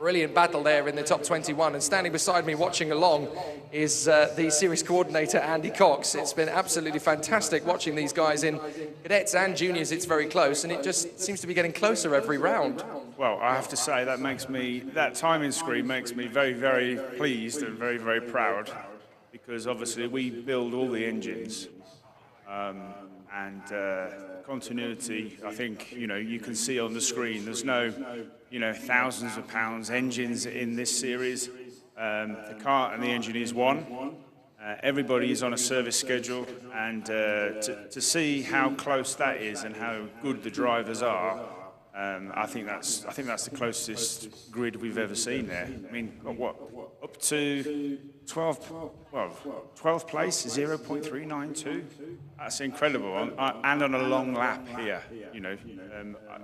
Brilliant battle there in the top 21, and standing beside me watching along is the series coordinator Andy Cox. It's been absolutely fantastic watching these guys in cadets and juniors. It's very close, and it just seems to be getting closer every round. Well, I have to say that timing screen makes me very, very pleased and very, very proud, because obviously we build all the engines. And continuity, I think, you can see on the screen, there's no, thousands of pounds engines in this series. The car and the engine is one. Everybody is on a service schedule, and to see how close that is and how good the drivers are, I think that's the closest grid we've ever seen there. I mean, what, up to 12th place, 0.392. That's incredible, and on a long lap here.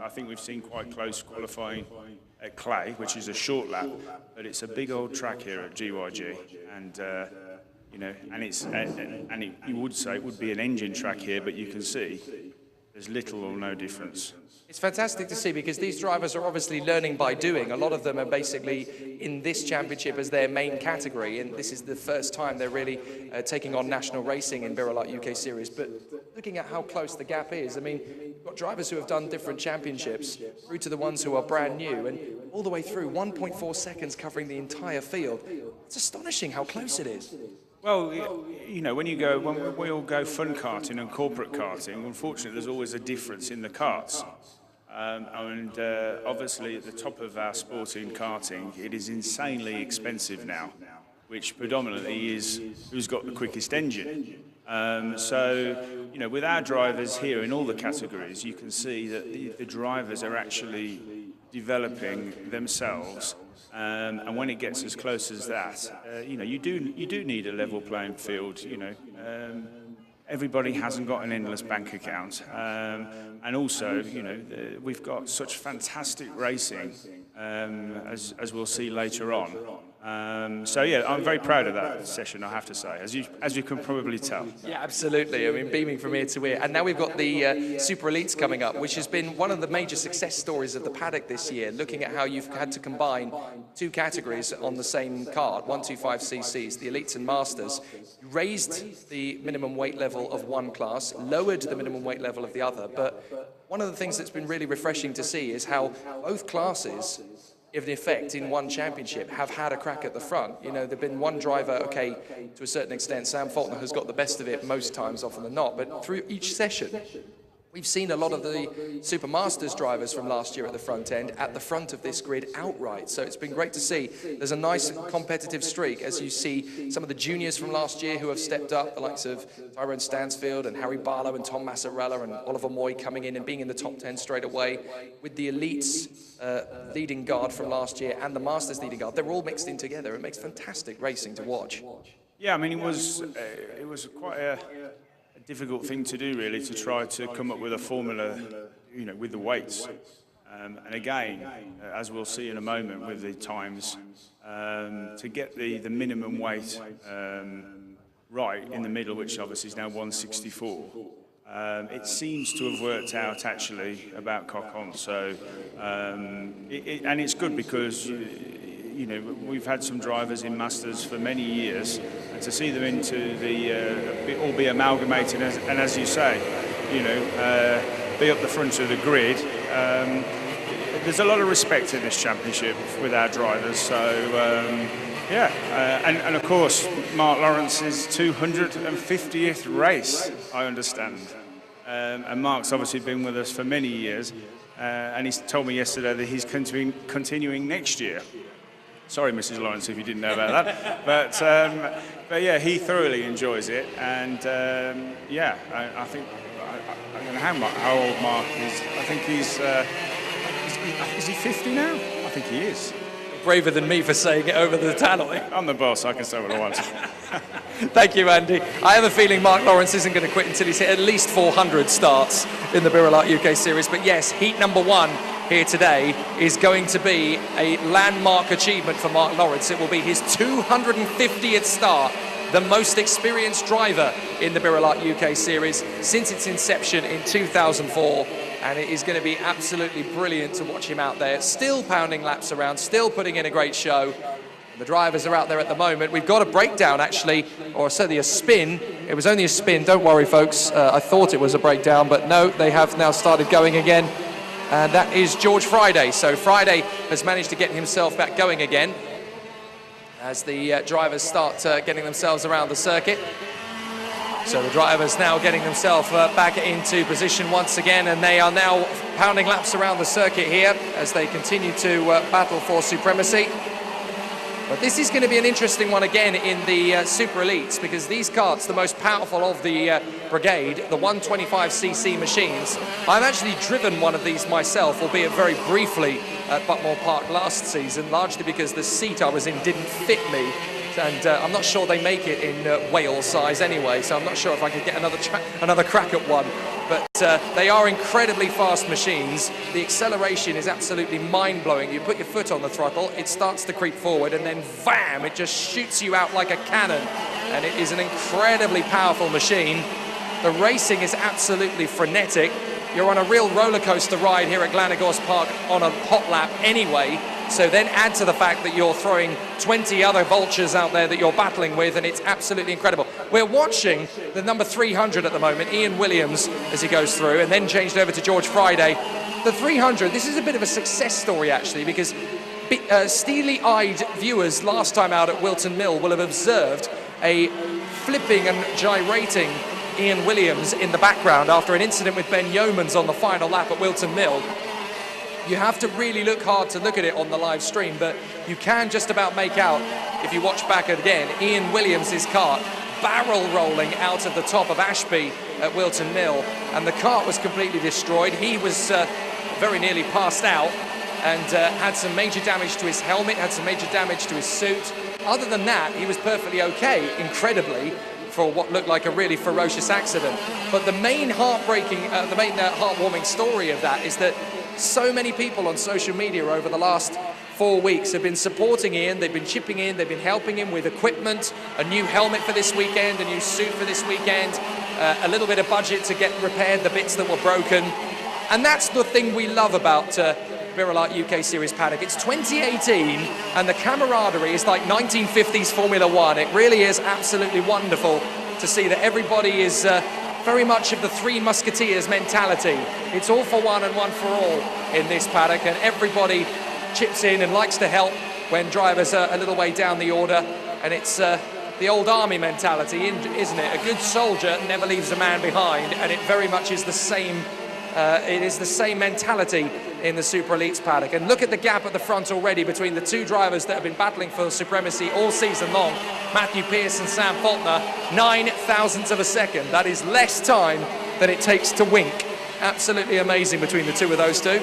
I think we've seen quite close qualifying at Clay, which is a short lap, but it's a big old track here at GYG, and you would say it would be an engine track here, but you can see there's little or no difference. It's fantastic to see, because these drivers are obviously learning by doing. A lot of them are basically in this championship as their main category, and this is the first time they're really taking on national racing in birelART UK Series. But looking at how close the gap is, I mean, you've got drivers who have done different championships through to the ones who are brand new, and all the way through 1.4 seconds covering the entire field. It's astonishing how close it is. Well, when we all go fun karting and corporate karting, unfortunately there's always a difference in the karts. Obviously at the top of our sport in karting, it is insanely expensive now, which predominantly is who's got the quickest engine. With our drivers here in all the categories, you can see that the drivers are actually developing themselves. And when it gets as close as that, you do need a level playing field. Everybody hasn't got an endless bank account, and also, we've got such fantastic racing, as we'll see later on. I'm very proud of that session, I have to say, as you can probably tell. Yeah, absolutely. I mean, beaming from ear to ear. And now we've got the SuperElites coming up, which has been one of the major success stories of the paddock this year, looking at how you've had to combine two categories on the same card, 125cc's, the Elites and Masters. You raised the minimum weight level of one class, lowered the minimum weight level of the other, but one of the things that's been really refreshing to see is how both classes, in effect, in one championship, have had a crack at the front. There've been one driver, okay, to a certain extent, Sam Faulkner has got the best of it most times, often than not, but through each session, we've seen a lot of the Super Masters drivers from last year at the front end, at the front of this grid outright. So it's been great to see. There's a nice competitive streak as you see some of the juniors from last year who have stepped up, the likes of Tyrone Stansfield and Harry Barlow and Tom Massarella and Oliver Moy coming in and being in the top 10 straight away, with the Elites leading guard from last year and the Masters leading guard. They're all mixed in together. It makes fantastic racing to watch. Yeah, I mean, it was quite a difficult thing to do, really, to try to come up with a formula, with the weights. And again, as we'll see in a moment with the times, to get the minimum weight right in the middle, which obviously is now 164. It seems to have worked out actually about cock on. So, and it's good because we've had some drivers in Masters for many years, and to see them into the all be amalgamated, and as you say, be up the front of the grid. There's a lot of respect in this championship with our drivers. So and of course Mark Lawrence's 250th race, I understand. And Mark's obviously been with us for many years, and he's told me yesterday that he's continuing next year. Sorry, Mrs. Lawrence, if you didn't know about that. But yeah, he thoroughly enjoys it, and I think I don't know how old Mark is. I think is he 50 now? I think he is. Braver than me for saying it over the tannoy. I'm the boss, I can say what I want. Thank you, Andy. I have a feeling Mark Lawrence isn't going to quit until he's hit at least 400 starts in the birelART UK Series. But yes, heat number 1 here today is going to be a landmark achievement for Mark Lawrence. It will be his 250th start, the most experienced driver in the birelART UK Series since its inception in 2004. and it is going to be absolutely brilliant to watch him out there, still pounding laps around, still putting in a great show. The drivers are out there at the moment. We've got a breakdown, actually, or certainly a spin. It was only a spin, don't worry, folks. I thought it was a breakdown, but no, they have now started going again. And that is George Friday. So Friday has managed to get himself back going again as the drivers start getting themselves around the circuit. So the drivers now getting themselves back into position once again, and they are now pounding laps around the circuit here as they continue to battle for supremacy. But this is going to be an interesting one again in the Super Elites, because these karts, the most powerful of the brigade, the 125cc machines, I've actually driven one of these myself, albeit very briefly, at Buckmore Park last season, largely because the seat I was in didn't fit me. And I'm not sure they make it in whale size anyway, so I'm not sure if I could get another crack at one. But they are incredibly fast machines. The acceleration is absolutely mind-blowing. You put your foot on the throttle, it starts to creep forward, and then bam, it just shoots you out like a cannon. And it is an incredibly powerful machine. The racing is absolutely frenetic. You're on a real roller coaster ride here at Glan Y Gors Park on a hot lap anyway. So then add to the fact that you're throwing 20 other vultures out there that you're battling with, and it's absolutely incredible. We're watching the number 300 at the moment, Ian Williams, as he goes through, and then changed over to George Friday. The 300, this is a bit of a success story, actually, because steely-eyed viewers last time out at Wilton Mill will have observed a flipping and gyrating Ian Williams in the background after an incident with Ben Yeomans on the final lap at Wilton Mill. You have to really look hard to look at it on the live stream, but you can just about make out, if you watch back again, Ian Williams' kart barrel rolling out of the top of Ashby at Wilton Mill, and the kart was completely destroyed. He was very nearly passed out and had some major damage to his helmet, had some major damage to his suit. Other than that, he was perfectly okay, incredibly, for what looked like a really ferocious accident. But the main heartwarming story of that is that so many people on social media over the last 4 weeks have been supporting Ian. They've been chipping in, they've been helping him with equipment, a new helmet for this weekend, a new suit for this weekend, a little bit of budget to get repaired the bits that were broken. And that's the thing we love about birelART UK Series paddock. It's 2018 and the camaraderie is like 1950s Formula One. It really is absolutely wonderful to see that everybody is very much of the Three Musketeers mentality. It's all for one and one for all in this paddock, and everybody chips in and likes to help when drivers are a little way down the order. And it's the old army mentality, isn't it? A good soldier never leaves a man behind, and it very much is the same. It is the same mentality in the Super Elites paddock. And look at the gap at the front already between the two drivers that have been battling for supremacy all season long, Matthew Pearce and Sam Faulkner, 9 thousandths of a second. That is less time than it takes to wink. Absolutely amazing between the two of those two.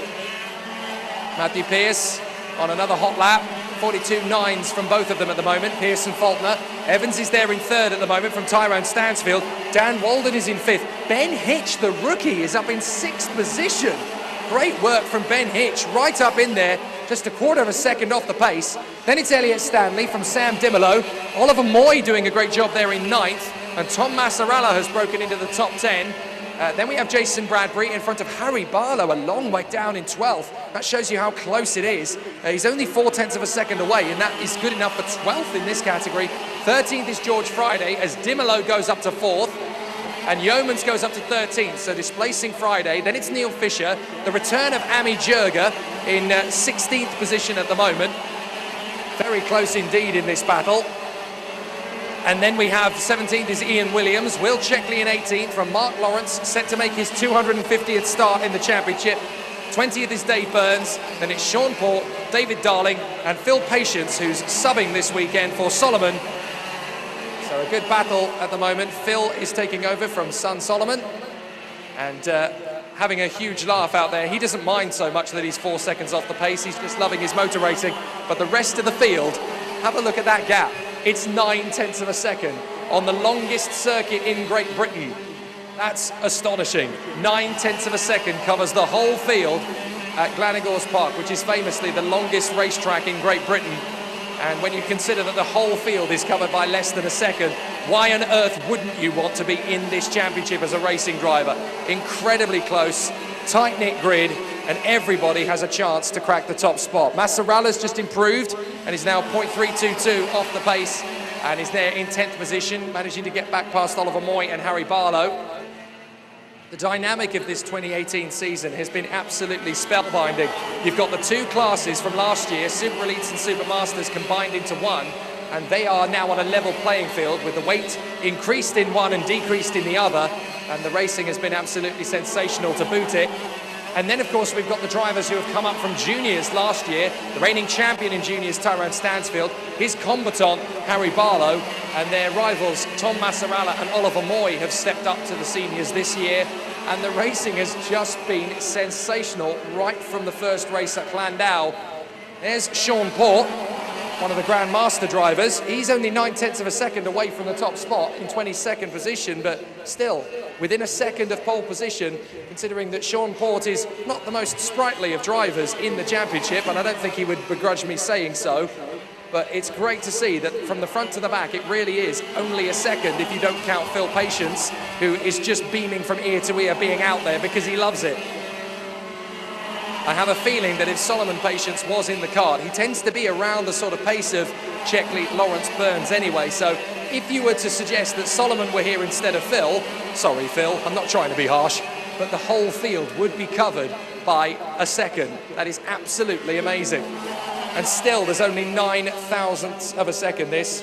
Matthew Pearce on another hot lap, 42.9s from both of them at the moment, Pearce and Faulkner. Evans is there in third at the moment from Tyrone Stansfield. Dan Walden is in fifth. Ben Hitch, the rookie, is up in sixth position. Great work from Ben Hitch, right up in there, just a quarter of a second off the pace. Then it's Elliot Stanley from Sam Dimolo. Oliver Moy doing a great job there in ninth, and Tom Massarella has broken into the top 10. Then we have Jason Bradbury in front of Harry Barlow, a long way down in 12th. That shows you how close it is. He's only 0.4 of a second away, and that is good enough for 12th in this category. 13th is George Friday, as Dimolo goes up to 4th, and Yeomans goes up to 13th, so displacing Friday. Then it's Neil Fisher, the return of Ami Jurga in 16th position at the moment. Very close indeed in this battle. And then we have 17th is Ian Williams, Will Checkley in 18th from Mark Lawrence, set to make his 250th start in the championship. 20th is Dave Burns, then it's Sean Port, David Darling and Phil Patience, who's subbing this weekend for Solomon. So a good battle at the moment. Phil is taking over from Son Solomon and having a huge laugh out there. He doesn't mind so much that he's 4 seconds off the pace, he's just loving his motor racing. But the rest of the field, have a look at that gap. It's 9/10 of a second on the longest circuit in Great Britain. That's astonishing. 9/10 of a second covers the whole field at Glan Y Gors Park, which is famously the longest racetrack in Great Britain. And when you consider that the whole field is covered by less than a second, why on earth wouldn't you want to be in this championship as a racing driver? Incredibly close. tight-knit grid, and everybody has a chance to crack the top spot. Massarala's just improved and is now 0.322 off the pace, and is there in 10th position, managing to get back past Oliver Moy and Harry Barlow. The dynamic of this 2018 season has been absolutely spellbinding. You've got the two classes from last year, SuperElites and Supermasters, combined into one, and they are now on a level playing field with the weight increased in one and decreased in the other, and the racing has been absolutely sensational to boot it. And then, of course, we've got the drivers who have come up from juniors last year. The reigning champion in juniors, Tyrone Stansfield, his combatant, Harry Barlow, and their rivals, Tom Massarala and Oliver Moy, have stepped up to the seniors this year. And the racing has just been sensational right from the first race at Landau. There's Sean Port, one of the Grand Master drivers. He's only 9/10 of a second away from the top spot in 22nd position, but still within a second of pole position, considering that Sean Port is not the most sprightly of drivers in the championship, and I don't think he would begrudge me saying so. But it's great to see that from the front to the back, it really is only a second if you don't count Phil Patience, who is just beaming from ear to ear being out there because he loves it. I have a feeling that if Solomon Patience was in the kart, he tends to be around the sort of pace of Checkley, Lawrence Burns anyway. So if you were to suggest that Solomon were here instead of Phil, sorry Phil, I'm not trying to be harsh, but the whole field would be covered by a second. That is absolutely amazing. And still, there's only 9/1000ths of a second this.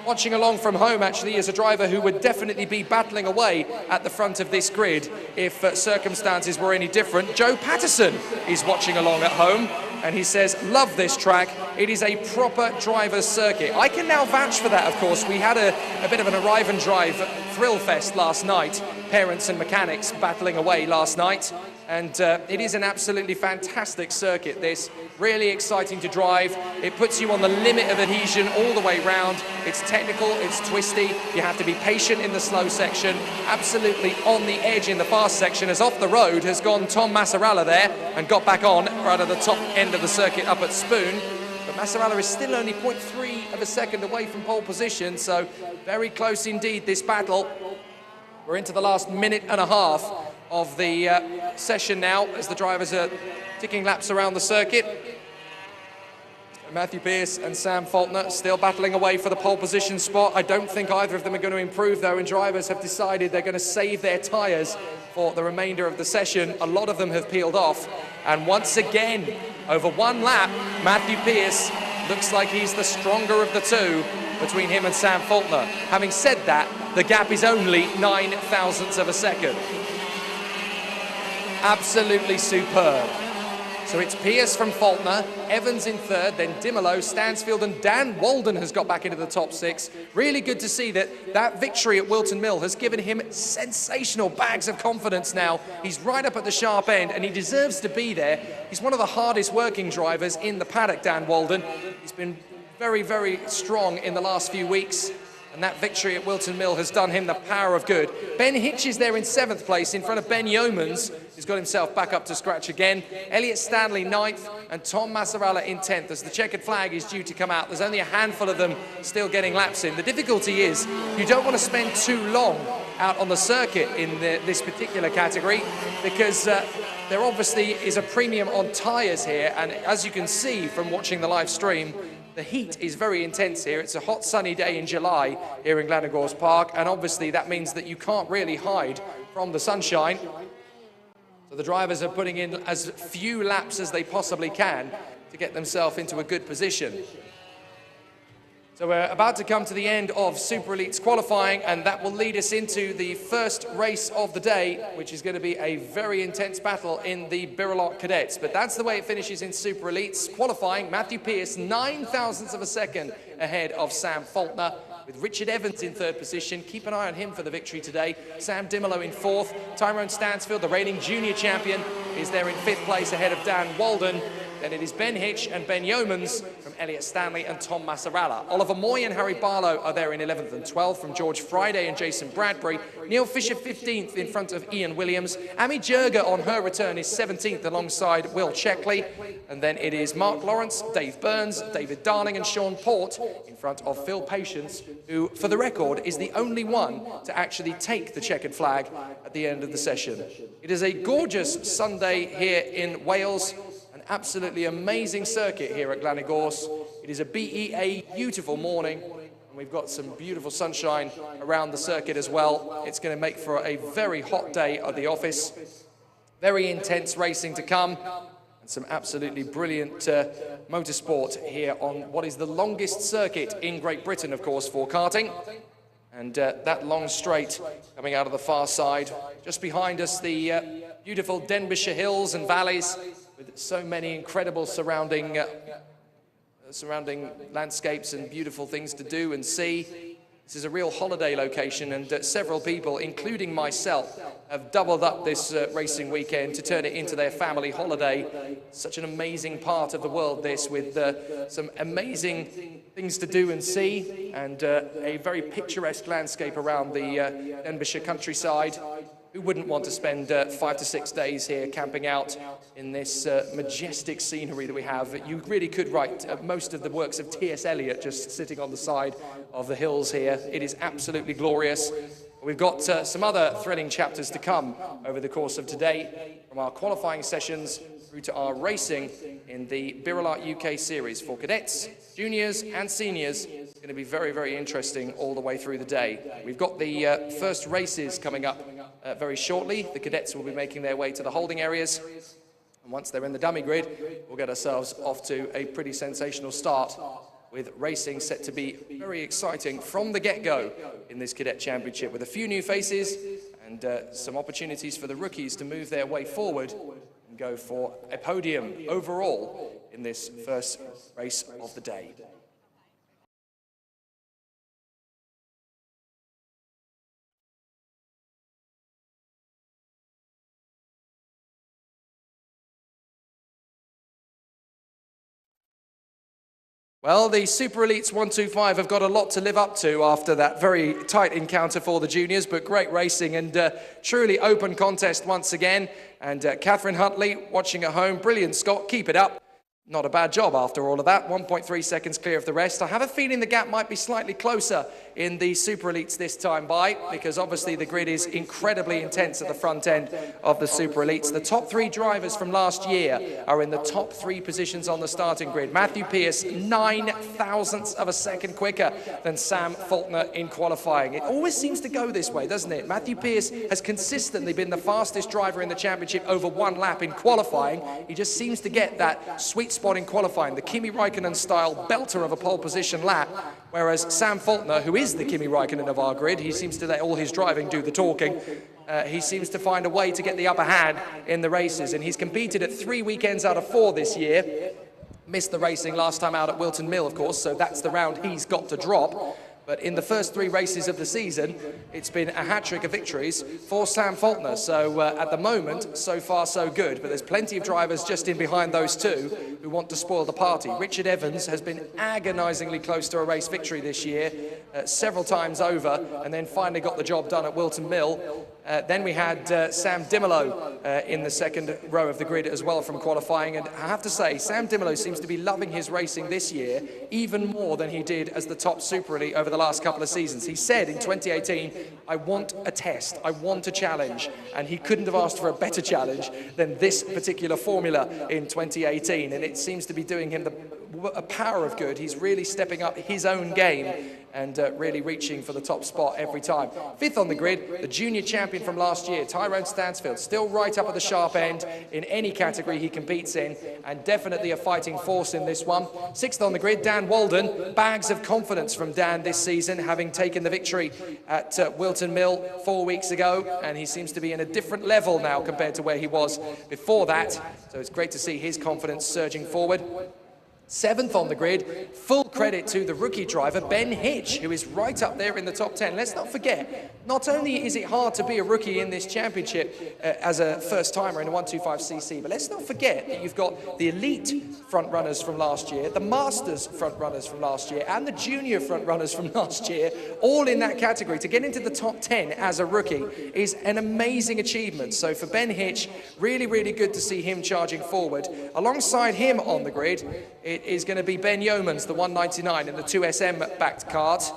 Watching along from home, actually, is a driver who would definitely be battling away at the front of this grid if circumstances were any different. Joe Patterson is watching along at home, and he says, love this track. It is a proper driver's circuit. I can now vouch for that, of course. We had a bit of an arrive and drive thrill fest last night. Parents and mechanics battling away last night. And it is an absolutely fantastic circuit, this. Really exciting to drive. It puts you on the limit of adhesion all the way round. It's technical, it's twisty. You have to be patient in the slow section. Absolutely on the edge in the fast section. As off the road has gone Tom Massarala there and got back on right at the top end of the circuit up at Spoon. But Massarala is still only 0.3 of a second away from pole position, so very close indeed, this battle. We're into the last minute and a half of the session now as the drivers are ticking laps around the circuit. Matthew Pearce and Sam Faulkner still battling away for the pole position spot. I don't think either of them are going to improve though, and drivers have decided they're going to save their tyres for the remainder of the session. A lot of them have peeled off, and once again, over one lap, Matthew Pearce looks like he's the stronger of the two between him and Sam Faulkner. Having said that, the gap is only 9/1000ths of a second. Absolutely superb. So it's Pearce from Faulkner, Evans in third, then Dimolo, Stansfield, and Dan Walden has got back into the top six. Really good to see that victory at Wilton Mill has given him sensational bags of confidence now. He's right up at the sharp end, and he deserves to be there. He's one of the hardest working drivers in the paddock, Dan Walden. He's been very, very strong in the last few weeks, and that victory at Wilton Mill has done him the power of good. Ben Hitch is there in 7th place in front of Ben Yeomans, who's got himself back up to scratch again. Elliot Stanley 9th, and Tom Massarala in 10th. As the checkered flag is due to come out, there's only a handful of them still getting laps in. The difficulty is you don't want to spend too long out on the circuit in this particular category, because there obviously is a premium on tyres here, and as you can see from watching the live stream, the heat is very intense here. It's a hot sunny day in July here in Glan Y Gors Park, and obviously that means that you can't really hide from the sunshine. So the drivers are putting in as few laps as they possibly can to get themselves into a good position. So we're about to come to the end of SuperElites qualifying, and that will lead us into the first race of the day, which is going to be a very intense battle in the birelART Cadets. But that's the way it finishes in SuperElites. Qualifying, Matthew Pearce, 9/1000ths of a second ahead of Sam Faulkner, with Richard Evans in 3rd position. Keep an eye on him for the victory today. Sam Dimolo in 4th. Tyrone Stansfield, the reigning junior champion, is there in 5th place ahead of Dan Walden. Then it is Ben Hitch and Ben Yeomans from Elliot Stanley and Tom Massaralla. Oliver Moy and Harry Barlow are there in 11th and 12th from George Friday and Jason Bradbury. Neil Fisher 15th in front of Ian Williams. Amy Jurger on her return is 17th alongside Will Checkley. And then it is Mark Lawrence, Dave Burns, David Darling and Sean Port in front of Phil Patience, who, for the record, is the only one to actually take the checkered flag at the end of the session. It is a gorgeous Sunday here in Wales. An absolutely amazing circuit here at Glan Y Gors. It is a BEA beautiful morning, and we've got some beautiful sunshine around the circuit as well. It's going to make for a very hot day at the office. Very intense racing to come, and some absolutely brilliant motorsport here on what is the longest circuit in Great Britain, of course, for karting. And that long straight coming out of the far side. Just behind us, the beautiful Denbighshire hills and valleys with so many incredible surrounding landscapes and beautiful things to do and see. This is a real holiday location, and several people, including myself, have doubled up this racing weekend to turn it into their family holiday. Such an amazing part of the world, this, with some amazing things to do and see, and a very picturesque landscape around the Denbighshire countryside. Who wouldn't want to spend 5 to 6 days here camping out in this majestic scenery that we have? You really could write most of the works of T.S. Eliot just sitting on the side of the hills here. It is absolutely glorious. We've got some other thrilling chapters to come over the course of today, from our qualifying sessions through to our racing in the birelART UK series for cadets, juniors and seniors. It's going to be very, very interesting all the way through the day. We've got the first races coming up very shortly. The cadets will be making their way to the holding areas. And once they're in the dummy grid, we'll get ourselves off to a pretty sensational start, with racing set to be very exciting from the get-go in this cadet championship, with a few new faces and some opportunities for the rookies to move their way forward and go for a podium overall in this first race of the day. Well, the SuperElites 125 have got a lot to live up to after that very tight encounter for the juniors, but great racing and truly open contest once again. And Catherine Huntley watching at home, brilliant, Scott, keep it up. Not a bad job after all of that, 1.3 seconds clear of the rest. I have a feeling the gap might be slightly closer in the SuperElites this time by, because obviously the grid is incredibly intense at the front end of the SuperElites. The top 3 drivers from last year are in the top 3 positions on the starting grid. Matthew Pearce, 9 thousandths of a second quicker than Sam Faulkner in qualifying. It always seems to go this way, doesn't it? Matthew Pearce has consistently been the fastest driver in the championship over 1 lap in qualifying. He just seems to get that sweet spot in qualifying, the Kimi Raikkonen-style belter of a pole position lap, whereas Sam Faulkner, who is the Kimi Raikkonen of our grid, he seems to let all his driving do the talking. He seems to find a way to get the upper hand in the races, and he's competed at 3 weekends out of 4 this year. Missed the racing last time out at Wilton Mill, of course, so that's the round he's got to drop. But in the first 3 races of the season, it's been a hat-trick of victories for Sam Faulkner. So at the moment, so far so good. But there's plenty of drivers just in behind those 2 who want to spoil the party. Richard Evans has been agonisingly close to a race victory this year, several times over, and then finally got the job done at Wilton Mill. Then we had Sam Dimolo in the second row of the grid as well from qualifying. And I have to say, Sam Dimolo seems to be loving his racing this year even more than he did as the top Super Elite over the last couple of seasons. He said in 2018, I want a test, I want a challenge. And he couldn't have asked for a better challenge than this particular formula in 2018. And it seems to be doing him a power of good. He's really stepping up his own game and really reaching for the top spot every time. 5th on the grid, the junior champion from last year, Tyrone Stansfield, still right up at the sharp end in any category he competes in, and definitely a fighting force in this one. 6th on the grid, Dan Walden. Bags of confidence from Dan this season, having taken the victory at Wilton Mill 4 weeks ago, and he seems to be in a different level now compared to where he was before that, so it's great to see his confidence surging forward. 7th on the grid. Full credit to the rookie driver, Ben Hitch, who is right up there in the top 10. Let's not forget, not only is it hard to be a rookie in this championship as a first-timer in a 125cc, but let's not forget that you've got the elite front-runners from last year, the Masters front-runners from last year, and the junior front-runners from last year, all in that category. To get into the top 10 as a rookie is an amazing achievement. So for Ben Hitch, really, really good to see him charging forward. Alongside him on the grid, it is going to be Ben Yeomans, the 199 in the 2SM backed cart,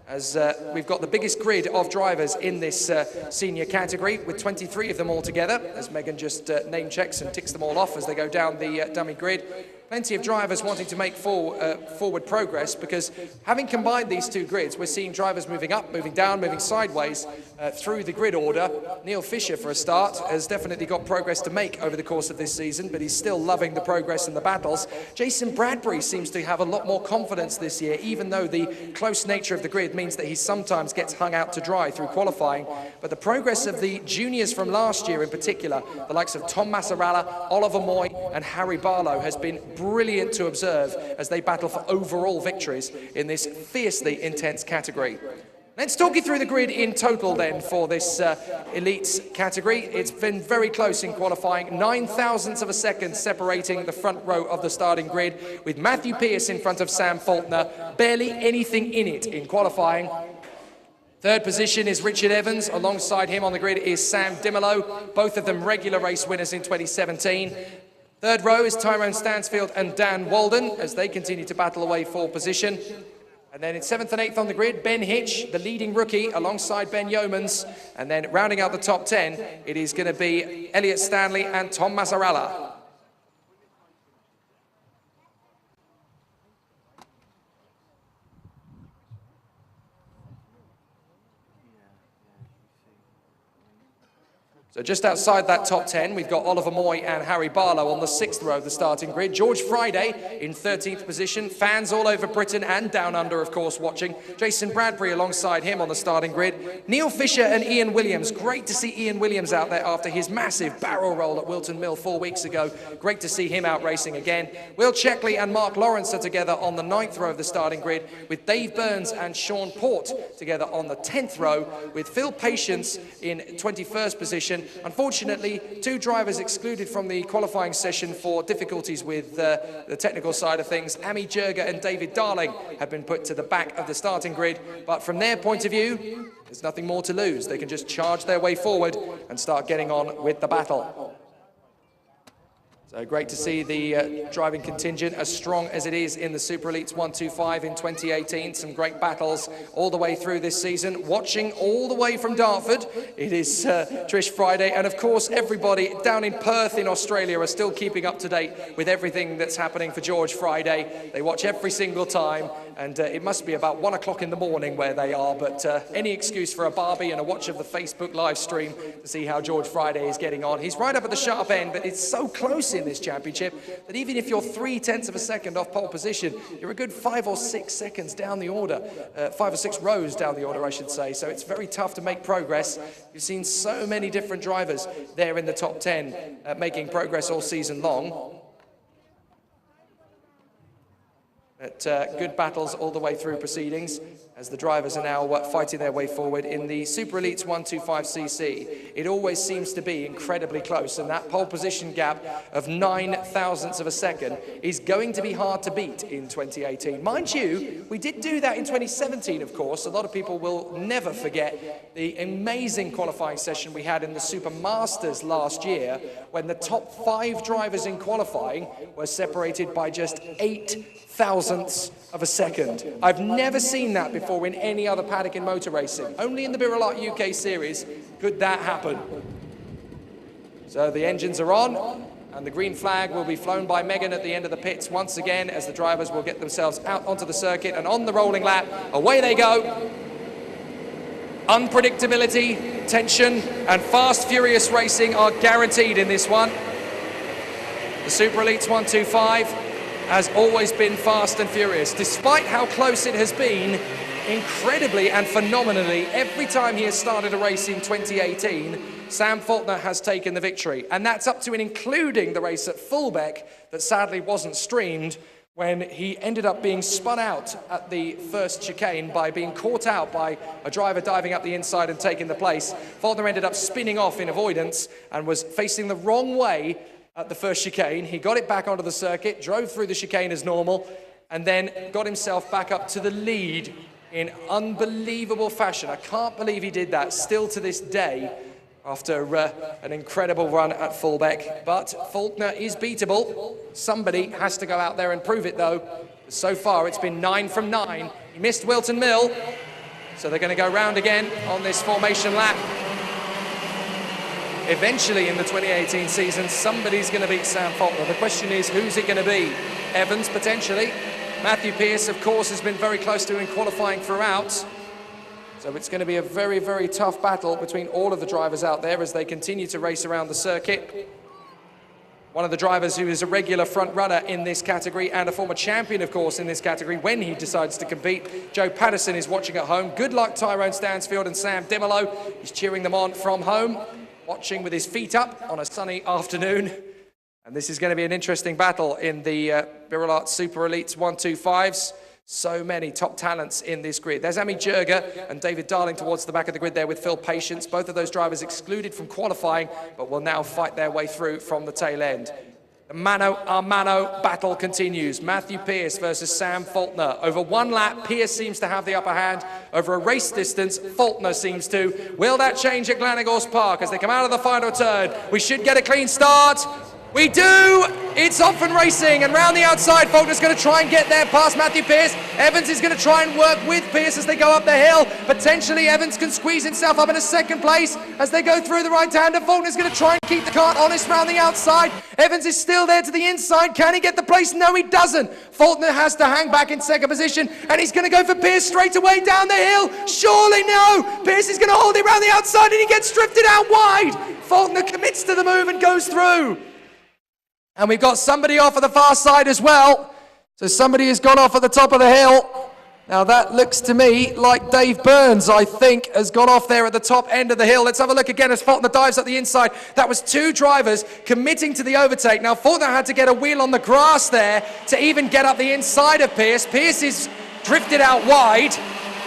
as we've got the biggest grid of drivers in this senior category, with 23 of them all together, as Megan just name checks and ticks them all off as they go down the dummy grid. Plenty of drivers wanting to make forward progress, because having combined these two grids, we're seeing drivers moving up, moving down, moving sideways through the grid order. Neil Fisher, for a start, has definitely got progress to make over the course of this season, but he's still loving the progress and the battles. Jason Bradbury seems to have a lot more confidence this year, even though the close nature of the grid means that he sometimes gets hung out to dry through qualifying. But the progress of the juniors from last year in particular, the likes of Tom Massaralla, Oliver Moy and Harry Barlow, has been brilliant to observe as they battle for overall victories in this fiercely intense category. Let's talk you through the grid in total then for this elites category. It's been very close in qualifying, 9 thousandths of a second separating the front row of the starting grid, with Matthew Pearce in front of Sam Faulkner, barely anything in it in qualifying. Third position is Richard Evans. Alongside him on the grid is Sam Dimolo, both of them regular race winners in 2017. Third row is Tyrone Stansfield and Dan Walden as they continue to battle away for position. And then in 7th and 8th on the grid, Ben Hitch, the leading rookie, alongside Ben Yeomans. And then rounding out the top 10, it is going to be Elliot Stanley and Tom Massaralla. So just outside that top 10, we've got Oliver Moy and Harry Barlow on the 6th row of the starting grid. George Friday in 13th position. Fans all over Britain and down under, of course, watching. Jason Bradbury alongside him on the starting grid. Neil Fisher and Ian Williams. Great to see Ian Williams out there after his massive barrel roll at Wilton Mill 4 weeks ago. Great to see him out racing again. Will Checkley and Mark Lawrence are together on the 9th row of the starting grid, with Dave Burns and Sean Port together on the 10th row, with Phil Patience in 21st position. Unfortunately, 2 drivers excluded from the qualifying session for difficulties with the technical side of things. Amy Jurger and David Darling have been put to the back of the starting grid, but from their point of view, there's nothing more to lose. They can just charge their way forward and start getting on with the battle. So great to see the driving contingent as strong as it is in the SuperElites 125 in 2018. Some great battles all the way through this season. Watching all the way from Dartford, it is Trish Friday. And of course, everybody down in Perth in Australia are still keeping up to date with everything that's happening for George Friday. They watch every single time. And it must be about 1 o'clock in the morning where they are, but any excuse for a barbie and a watch of the Facebook live stream to see how George Friday is getting on. He's right up at the sharp end, but it's so close in this championship that even if you're 0.3 of a second off pole position, you're a good 5 or 6 seconds down the order, 5 or 6 rows down the order, I should say. So it's very tough to make progress. You've seen so many different drivers there in the top 10 making progress all season long. Good battles all the way through proceedings as the drivers are now fighting their way forward in the SuperElites 125cc. It always seems to be incredibly close, and that pole position gap of 9 thousandths of a second is going to be hard to beat in 2018. Mind you, we did do that in 2017, of course. A lot of people will never forget the amazing qualifying session we had in the Super Masters last year, when the top 5 drivers in qualifying were separated by just 8 thousandths of a second. I've never seen that before in any other paddock in motor racing. Only in the birelART UK series could that happen. So the engines are on, and the green flag will be flown by Megan at the end of the pits once again, as the drivers will get themselves out onto the circuit, and on the rolling lap, away they go. Unpredictability, tension, and fast, furious racing are guaranteed in this one. The SuperElites 125 has always been fast and furious, despite how close it has been. Incredibly and phenomenally, every time he has started a race in 2018, Sam Faulkner has taken the victory, and that's up to and including the race at Fullbeck that sadly wasn't streamed. when he ended up being spun out at the first chicane by being caught out by a driver diving up the inside and taking the place. Faulkner ended up spinning off in avoidance and was facing the wrong way at the first chicane. He got it back onto the circuit, drove through the chicane as normal, and then got himself back up to the lead in unbelievable fashion. I can't believe he did that, still to this day, after an incredible run at Fullbeck. But Faulkner is beatable. Somebody has to go out there and prove it, though. So far, it's been 9 from 9. He missed Wilton Mill, so they're going to go round again on this formation lap. Eventually, in the 2018 season, somebody's going to beat Sam Faulkner. The question is, who's it going to be? Evans, potentially. Matthew Pearce, of course, has been very close to in qualifying throughout. So it's going to be a very, very tough battle between all of the drivers out there as they continue to race around the circuit. One of the drivers who is a regular front runner in this category and a former champion, of course, in this category when he decides to compete, Joe Patterson, is watching at home. Good luck, Tyrone Stansfield and Sam Dimolo. He's cheering them on from home, watching with his feet up on a sunny afternoon. And this is going to be an interesting battle in the birelART Super Elites 125s. So many top talents in this grid. There's Ami Jurga and David Darling towards the back of the grid there with Phil Patience. Both of those drivers excluded from qualifying, but will now fight their way through from the tail end. The mano a mano battle continues. Matthew Pearce versus Sam Faulkner. Over one lap, Pearce seems to have the upper hand. Over a race distance, Faulkner seems to. Will that change at Glan Y Gors Park as they come out of the final turn? We should get a clean start. We do! It's off and racing, and round the outside, Faulkner's going to try and get there past Matthew Pearce. Evans is going to try and work with Pearce as they go up the hill. Potentially, Evans can squeeze himself up in a second place as they go through the right-hander. Faulkner's going to try and keep the cart honest round the outside. Evans is still there to the inside. Can he get the place? No, he doesn't. Faulkner has to hang back in second position, and he's going to go for Pearce straight away down the hill. Surely no! Pearce is going to hold it round the outside, and he gets drifted out wide. Faulkner commits to the move and goes through. And we've got somebody off at the far side as well. So somebody has gone off at the top of the hill. Now that looks to me like Dave Burns, I think, has gone off there at the top end of the hill. Let's have a look again as Faulkner dives up the inside. That was two drivers committing to the overtake. Now Faulkner had to get a wheel on the grass there to even get up the inside of Pearce. Pearce is drifted out wide.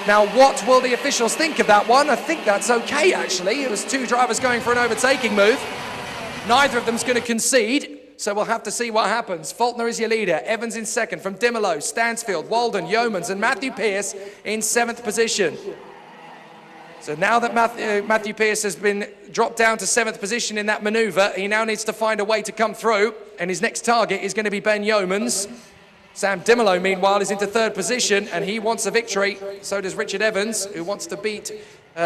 Now what will the officials think of that one? I think that's okay, actually. It was two drivers going for an overtaking move. Neither of them's going to concede. So we'll have to see what happens. Faulkner is your leader. Evans in second from Dimolo, Stansfield, Walden, Yeomans, and Matthew Pearce in 7th position. So now that Matthew Pearce has been dropped down to 7th position in that manoeuvre, he now needs to find a way to come through, and his next target is going to be Ben Yeomans. Sam Dimolo, meanwhile, is into 3rd position, and he wants a victory. So does Richard Evans, who wants to beat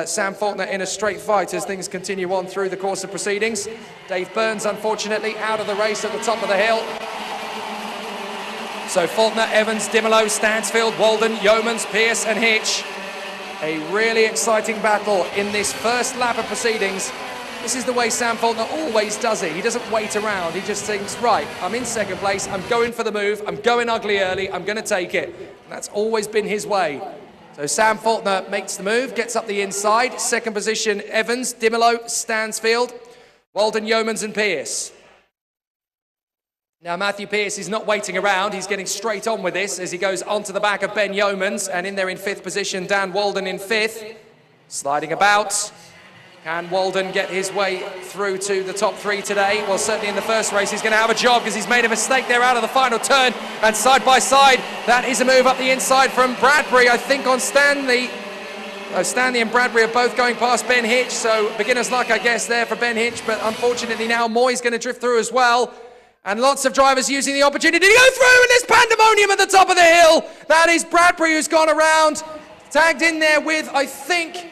Sam Faulkner in a straight fight as things continue on through the course of proceedings. Dave Burns, unfortunately, out of the race at the top of the hill. So Faulkner, Evans, Dimolo, Stansfield, Walden, Yeomans, Pearce and Hitch. A really exciting battle in this first lap of proceedings. This is the way Sam Faulkner always does it. He doesn't wait around. He just thinks, right, I'm in 2nd place, I'm going for the move, I'm going ugly early, I'm going to take it. And that's always been his way. So Sam Faulkner makes the move, gets up the inside. 2nd position, Evans, Dimolo, Stansfield, Walden, Yeomans and Pearce. Now Matthew Pearce is not waiting around. He's getting straight on with this as he goes onto the back of Ben Yeomans. And in there in 5th position, Dan Walden in 5th. Sliding about. Can Walden get his way through to the top 3 today? Well, certainly in the first race, he's going to have a job because he's made a mistake there out of the final turn. And side by side, that is a move up the inside from Bradbury, I think, on Stanley. Stanley and Bradbury are both going past Ben Hitch, so beginner's luck, I guess, there for Ben Hitch. But unfortunately now, Moy's going to drift through as well. And lots of drivers using the opportunity to go through, and there's pandemonium at the top of the hill. That is Bradbury who's gone around, tagged in there with, I think,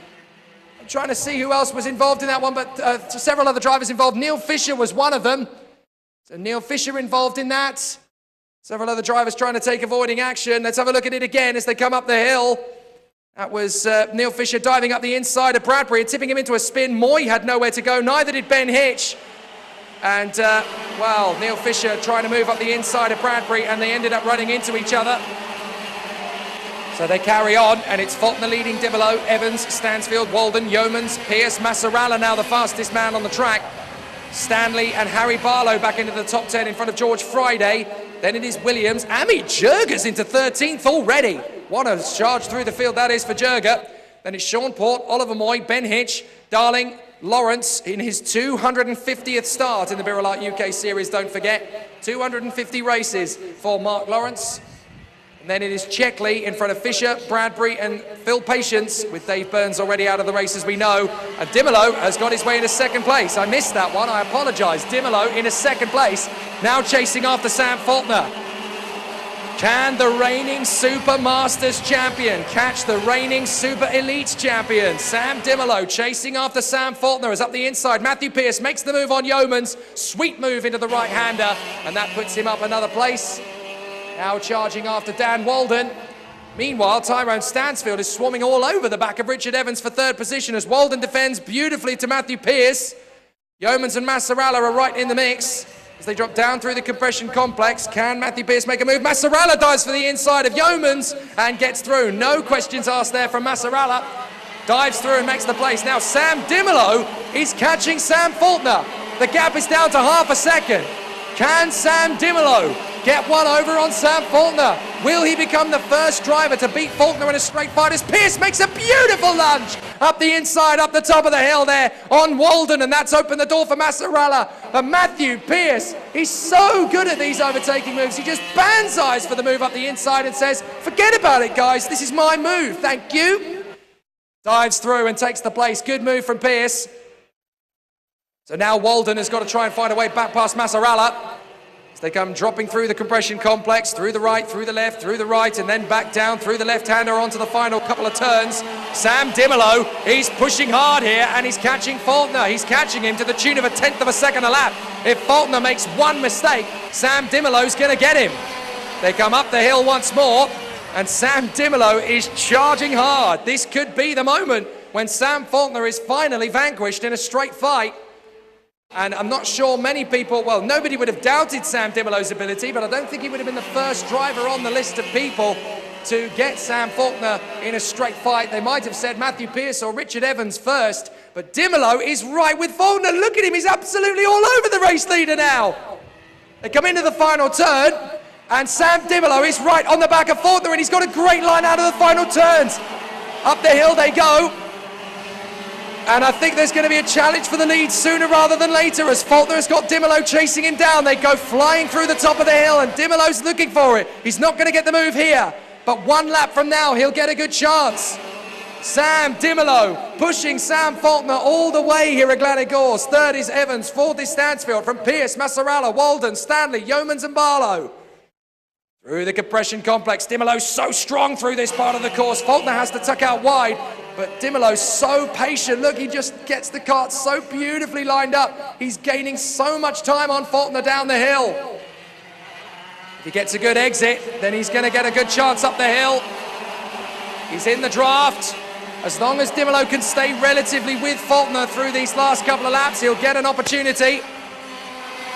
trying to see who else was involved in that one, but several other drivers involved. Neil Fisher was one of them. So Neil Fisher involved in that. Several other drivers trying to take avoiding action. Let's have a look at it again as they come up the hill. That was Neil Fisher diving up the inside of Bradbury and tipping him into a spin. Moy had nowhere to go, neither did Ben Hitch. And, well, Neil Fisher trying to move up the inside of Bradbury, and they ended up running into each other. So they carry on, and it's Faulkner leading Dimolo, Evans, Stansfield, Walden, Yeomans, Pearce, Massarala now the fastest man on the track. Stanley and Harry Barlow back into the top 10 in front of George Friday. Then it is Williams. Ami Jurger's into 13th already. What a charge through the field that is for Jurger. Then it's Sean Port, Oliver Moy, Ben Hitch, Darling, Lawrence in his 250th start in the birelART UK Series, don't forget. 250 races for Mark Lawrence. And then it is Checkley in front of Fisher, Bradbury and Phil Patience, with Dave Burns already out of the race as we know. And Dimolo has got his way into second place. I missed that one, I apologise. Dimolo in a second place, now chasing after Sam Faulkner. Can the reigning Super Masters champion catch the reigning Super Elites champion? Sam Dimolo chasing after Sam Faulkner is up the inside. Matthew Pearce makes the move on Yeomans. Sweet move into the right-hander, and that puts him up another place. Now charging after Dan Walden. Meanwhile, Tyrone Stansfield is swarming all over the back of Richard Evans for third position as Walden defends beautifully to Matthew Pearce. Yeomans and Massaralla are right in the mix. As they drop down through the compression complex, can Matthew Pearce make a move? Massaralla dives for the inside of Yeomans and gets through. No questions asked there from Massaralla. Dives through and makes the place. Now Sam Dimolo is catching Sam Faulkner. The gap is down to half a second. Can Sam Dimolo get one over on Sam Faulkner? Will he become the first driver to beat Faulkner in a straight fight as Pearce makes a beautiful lunge up the inside, up the top of the hill there on Walden, and that's opened the door for Massaralla. But Matthew Pearce, he's so good at these overtaking moves. He just banzais for the move up the inside and says, forget about it, guys. This is my move. Thank you. Dives through and takes the place. Good move from Pearce. So now Walden has got to try and find a way back past Massaralla. As they come dropping through the compression complex, through the right, through the left, through the right, and then back down through the left-hander onto the final couple of turns. Sam Dimolo, he's pushing hard here, and he's catching Faulkner. He's catching him to the tune of a tenth of a second a lap. If Faulkner makes one mistake, Sam Dimolo's going to get him. They come up the hill once more, and Sam Dimolo is charging hard. This could be the moment when Sam Faulkner is finally vanquished in a straight fight. And I'm not sure many people, well, nobody would have doubted Sam Dimolo's ability, but I don't think he would have been the first driver on the list of people to get Sam Faulkner in a straight fight. They might have said Matthew Pearce or Richard Evans first, but Dimolo is right with Faulkner. Look at him, he's absolutely all over the race leader now. They come into the final turn, and Sam Dimolo is right on the back of Faulkner, and he's got a great line out of the final turns. Up the hill they go. And I think there's going to be a challenge for the lead sooner rather than later as Faulkner has got Dimolo chasing him down. They go flying through the top of the hill and Dimolo's looking for it. He's not going to get the move here, but one lap from now he'll get a good chance. Sam Dimolo pushing Sam Faulkner all the way here at Glan Y Gors. Third is Evans, fourth is Stansfield from Pearce, Massaralla, Walden, Stanley, Yeomans and Barlow. Through the compression complex, Dimolo's so strong through this part of the course. Faulkner has to tuck out wide, but Dimolo's so patient. Look, he just gets the kart so beautifully lined up. He's gaining so much time on Faulkner down the hill. If he gets a good exit, then he's going to get a good chance up the hill. He's in the draft. As long as Dimolo can stay relatively with Faulkner through these last couple of laps, he'll get an opportunity.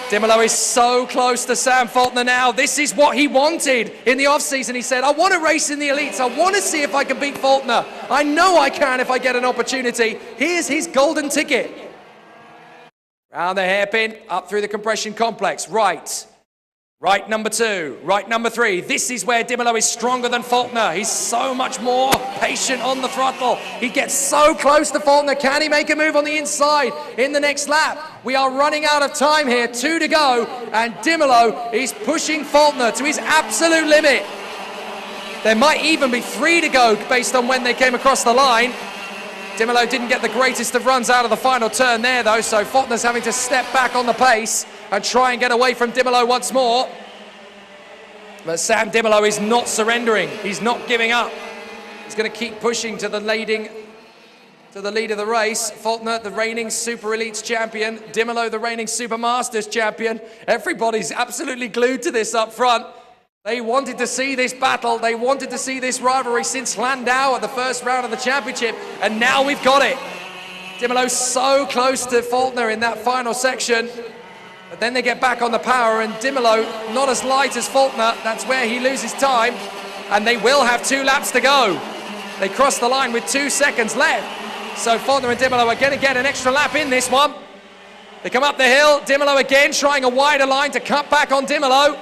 Dimolo is so close to Sam Faulkner now. This is what he wanted in the off-season. He said, I want to race in the elites. I want to see if I can beat Faulkner. I know I can if I get an opportunity. Here's his golden ticket. Round the hairpin, up through the compression complex. Right. Right number 2, right number 3. This is where Dimolo is stronger than Faulkner. He's so much more patient on the throttle. He gets so close to Faulkner. Can he make a move on the inside in the next lap? We are running out of time here, 2 to go, and Dimolo is pushing Faulkner to his absolute limit. There might even be 3 to go based on when they came across the line. Dimolo didn't get the greatest of runs out of the final turn there though, so Faulkner's having to step back on the pace and try and get away from Dimolo once more. But Sam Dimolo is not surrendering. He's not giving up. He's going to keep pushing to the lead of the race. Faulkner, the reigning Super Elites champion. Dimolo, the reigning Super Masters champion. Everybody's absolutely glued to this up front. They wanted to see this battle. They wanted to see this rivalry since Landau at the first round of the championship. And now we've got it. Dimolo's so close to Faulkner in that final section. But then they get back on the power, and Dimolo, not as light as Faulkner. That's where he loses time. And they will have 2 laps to go. They cross the line with 2 seconds left. So Faulkner and Dimolo are going to get an extra lap in this one. They come up the hill. Dimolo again trying a wider line to cut back on Dimolo.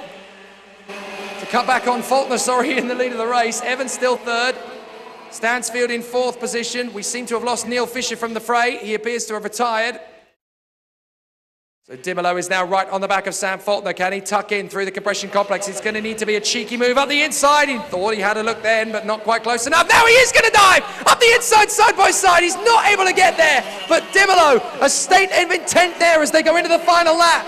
cut back on Faulkner, sorry, in the lead of the race. Evans still third. Stansfield in fourth position. We seem to have lost Neil Fisher from the fray. He appears to have retired. So Dimolo is now right on the back of Sam Faulkner. Can he tuck in through the compression complex? It's going to need to be a cheeky move up the inside. He thought he had a look then, but not quite close enough. Now he is going to dive up the inside, side by side. He's not able to get there, but Dimolo, a state of intent there as they go into the final lap.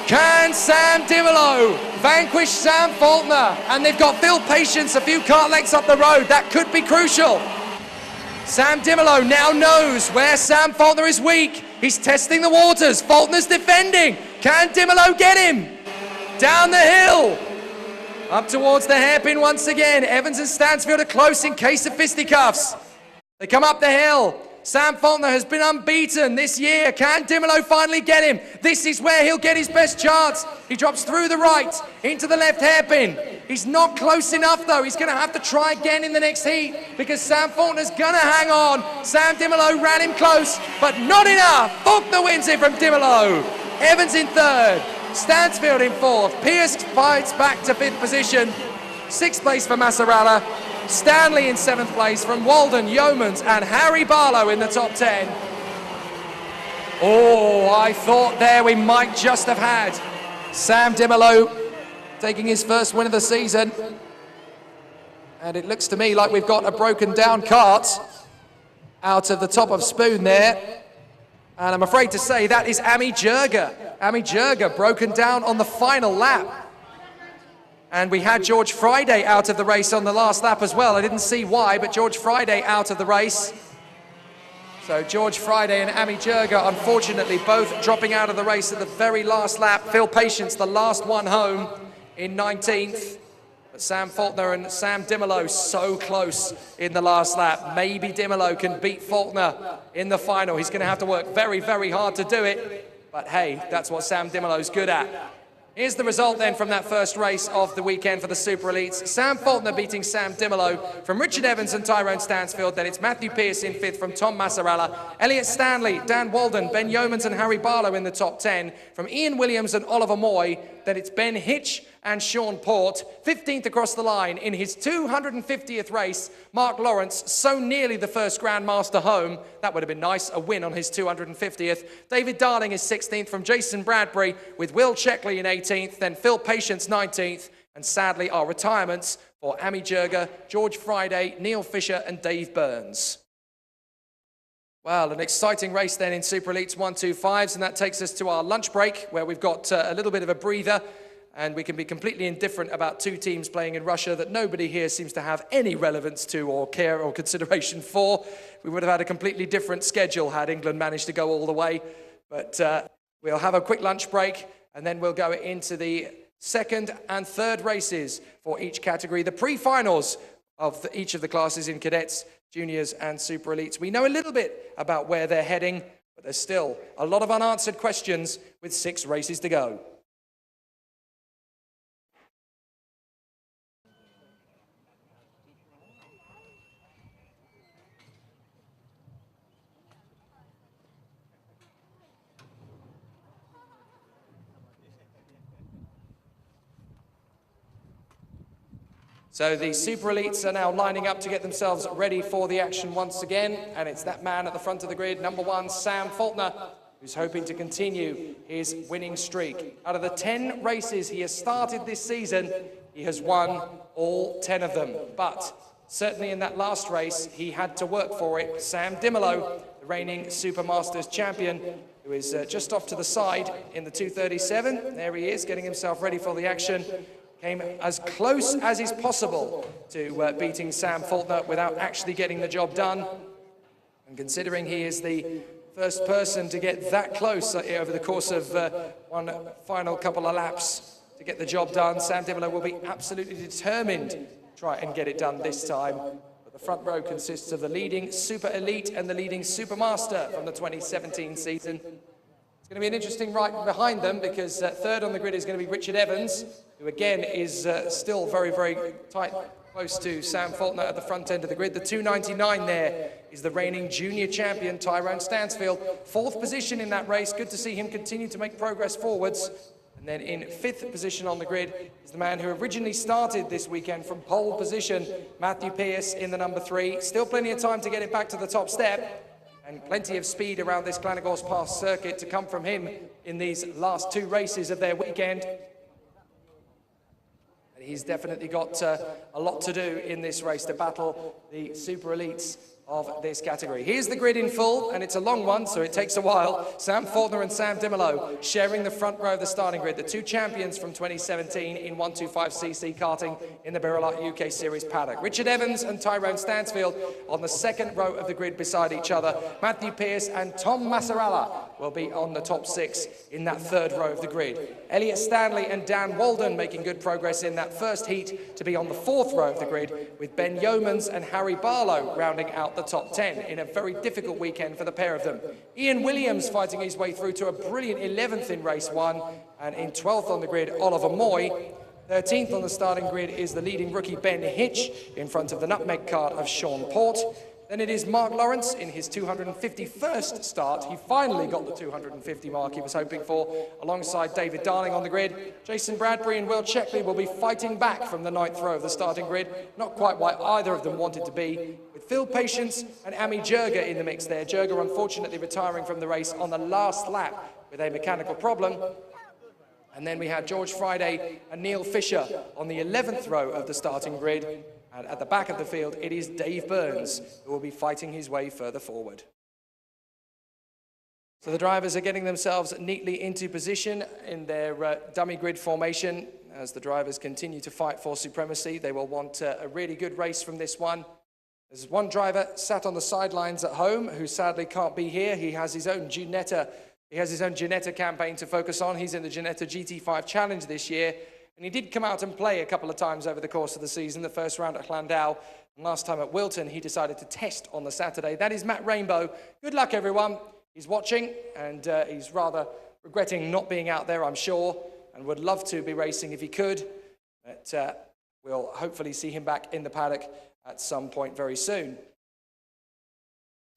Can Sam Dimolo vanquish Sam Faulkner? And they've got Phil Patience a few car lengths up the road. That could be crucial. Sam Dimolo now knows where Sam Faulkner is weak. He's testing the waters. Faulkner's defending. Can Dimolo get him? Down the hill. Up towards the hairpin once again. Evans and Stansfield are close in case of fisticuffs. They come up the hill. Sam Faulkner has been unbeaten this year. Can Dimolo finally get him? This is where he'll get his best chance. He drops through the right into the left hairpin. He's not close enough though. He's going to have to try again in the next heat because Sam Faulkner's going to hang on. Sam Dimolo ran him close, but not enough. Faulkner wins it from Dimolo. Evans in third. Stansfield in fourth. Pierce fights back to fifth position. Sixth place for Massarella. Stanley in seventh place from Walden, Yeomans and Harry Barlow in the top 10. Oh, I thought there we might just have had Sam Dimolo taking his first win of the season. And it looks to me like we've got a broken down cart out of the top of Spoon there. And I'm afraid to say that is Ami Jurga. Ami Jurga broken down on the final lap. And we had George Friday out of the race on the last lap as well. I didn't see why, but George Friday out of the race. So George Friday and Ami Jurga, unfortunately, both dropping out of the race at the very last lap. Phil Patience, the last one home in 19th. But Sam Faulkner and Sam Dimolo so close in the last lap. Maybe Dimolo can beat Faulkner in the final. He's going to have to work very, very hard to do it. But hey, that's what Sam Dimolo's good at. Here's the result then from that first race of the weekend for the Super Elites. Sam Faulkner beating Sam Dimolo from Richard Evans and Tyrone Stansfield. Then it's Matthew Pierce in fifth from Tom Massarella. Elliot Stanley, Dan Walden, Ben Yeomans and Harry Barlow in the top 10. From Ian Williams and Oliver Moy. Then it's Ben Hitch and Sean Port. 15th across the line in his 250th race. Mark Lawrence, so nearly the first Grandmaster home. That would have been nice, a win on his 250th. David Darling is 16th from Jason Bradbury with Will Checkley in 18th. Then Phil Patience 19th. And sadly our retirements for Ami Jurga, George Friday, Neil Fisher and Dave Burns. Well, an exciting race then in Super Elites 125s, and that takes us to our lunch break where we've got a little bit of a breather and we can be completely indifferent about two teams playing in Russia that nobody here seems to have any relevance to or care or consideration for. We would have had a completely different schedule had England managed to go all the way, but we'll have a quick lunch break and then we'll go into the second and third races for each category, the pre-finals of each of the classes in cadets, juniors and Super Elites. We know a little bit about where they're heading, but there's still a lot of unanswered questions with 6 races to go. So the Super Elites are now lining up to get themselves ready for the action once again, and it's that man at the front of the grid, number 1, Sam Faulkner, who's hoping to continue his winning streak. Out of the 10 races he has started this season, he has won all 10 of them. But certainly in that last race, he had to work for it. Sam Dimolo, the reigning Super Masters champion, who is just off to the side in the 237. There he is, getting himself ready for the action. Came as close as is possible to beating Sam Faulkner without actually getting the job done. And considering he is the first person to get that close over the course of one final couple of laps to get the job done, Sam Dimolo will be absolutely determined to try and get it done this time. But the front row consists of the leading Super Elite and the leading Super Master from the 2017 season. It's going to be an interesting ride behind them because third on the grid is going to be Richard Evans, who again is still very, very tight, close to Sam Faulkner at the front end of the grid. The 299 there is the reigning junior champion, Tyrone Stansfield. 4th position in that race. Good to see him continue to make progress forwards. And then in 5th position on the grid is the man who originally started this weekend from pole position, Matthew Pearce in the number 3. Still plenty of time to get it back to the top step, and plenty of speed around this Glan Y Gors Pass circuit to come from him in these last 2 races of their weekend. And he's definitely got a lot to do in this race to battle the super elites of this category. Here's the grid in full, and it's a long one, so it takes a while. Sam Faulkner and Sam Dimolo sharing the front row of the starting grid, the 2 champions from 2017 in 125cc karting in the birelART UK Series paddock. Richard Evans and Tyrone Stansfield on the 2nd row of the grid beside each other. Matthew Pearce and Tom Massarella will be on the top 6 in that 3rd row of the grid. Elliot Stanley and Dan Walden making good progress in that first heat to be on the 4th row of the grid, with Ben Yeomans and Harry Barlow rounding out the top 10 in a very difficult weekend for the pair of them. Ian Williams fighting his way through to a brilliant 11th in race 1, and in 12th on the grid, Oliver Moy. 13th on the starting grid is the leading rookie Ben Hitch in front of the nutmeg cart of Sean Port. Then it is Mark Lawrence in his 251st start. He finally got the 250 mark he was hoping for, alongside David Darling on the grid. Jason Bradbury and Will Checkley will be fighting back from the 9th row of the starting grid. Not quite what either of them wanted to be, with Phil Patience and Ami Jurga in the mix there. Jurga unfortunately retiring from the race on the last lap with a mechanical problem. And then we had George Friday and Neil Fisher on the 11th row of the starting grid. And at the back of the field, it is Dave Burns who will be fighting his way further forward. So the drivers are getting themselves neatly into position in their dummy grid formation. As the drivers continue to fight for supremacy, they will want a really good race from this one. There's one driver sat on the sidelines at home who sadly can't be here. He has his own Ginetta campaign to focus on. He's in the Ginetta GT5 Challenge this year. And he did come out and play a couple of times over the course of the season, the first round at Llandau, and last time at Wilton, he decided to test on the Saturday. That is Matt Rainbow. Good luck, everyone. He's watching, and he's rather regretting not being out there, I'm sure, and would love to be racing if he could. But we'll hopefully see him back in the paddock at some point very soon.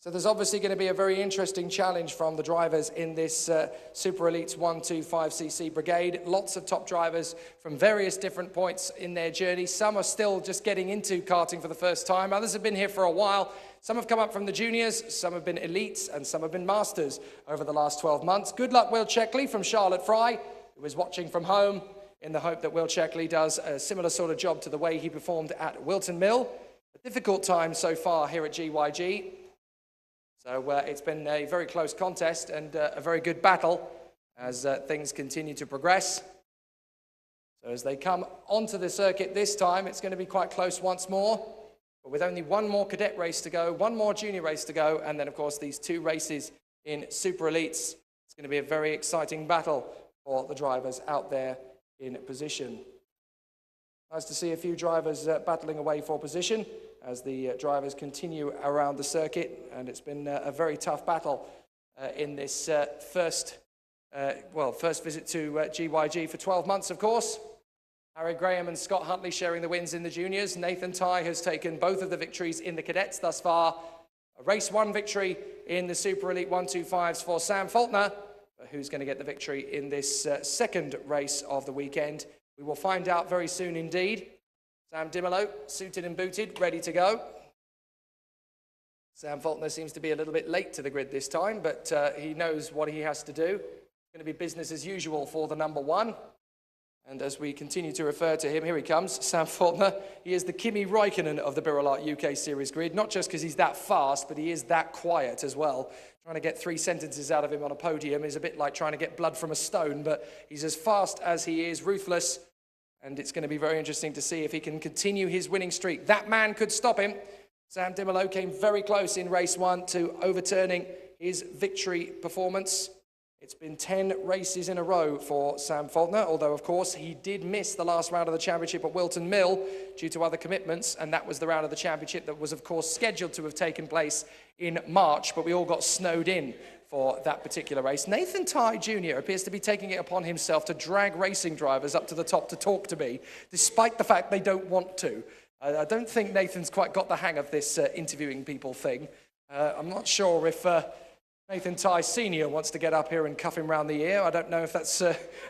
So there's obviously going to be a very interesting challenge from the drivers in this Super Elites 125cc brigade. Lots of top drivers from various different points in their journey. Some are still just getting into karting for the first time. Others have been here for a while. Some have come up from the juniors, some have been elites, and some have been masters over the last 12 months. Good luck, Will Checkley from Charlotte Fry, who is watching from home in the hope that Will Checkley does a similar sort of job to the way he performed at Wilton Mill. A difficult time so far here at GYG. So it's been a very close contest and a very good battle as things continue to progress. So as they come onto the circuit this time, it's going to be quite close once more. But with only one more cadet race to go, one more junior race to go, and then of course these 2 races in Super Elites, it's going to be a very exciting battle for the drivers out there in position. Nice to see a few drivers battling away for position as the drivers continue around the circuit, and it's been a very tough battle in this first visit to GYG for 12 months, of course. Harry Graham and Scott Huntley sharing the wins in the juniors. Nathan Tye has taken both of the victories in the cadets thus far. A race 1 victory in the Super Elite 125s for Sam Faulkner, who's going to get the victory in this second race of the weekend. We will find out very soon indeed. Sam Dimolo, suited and booted, ready to go. Sam Faulkner seems to be a little bit late to the grid this time, but he knows what he has to do. It's going to be business as usual for the number 1. And as we continue to refer to him, here he comes, Sam Faulkner. He is the Kimi Räikkönen of the birelART UK Series grid, not just because he's that fast, but he is that quiet as well. Trying to get 3 sentences out of him on a podium is a bit like trying to get blood from a stone, but he's as fast as he is ruthless. And it's going to be very interesting to see if he can continue his winning streak. That man could stop him. Sam Dimolo came very close in race 1 to overturning his victory performance. It's been 10 races in a row for Sam Faulkner, although, of course, he did miss the last round of the championship at Wilton Mill due to other commitments, and that was the round of the championship that was, of course, scheduled to have taken place in March, but we all got snowed in for that particular race. Nathan Tye Jr. appears to be taking it upon himself to drag racing drivers up to the top to talk to me, despite the fact they don't want to. I don't think Nathan's quite got the hang of this interviewing people thing. I'm not sure if Nathan Tye Sr. wants to get up here and cuff him round the ear. I don't know if that's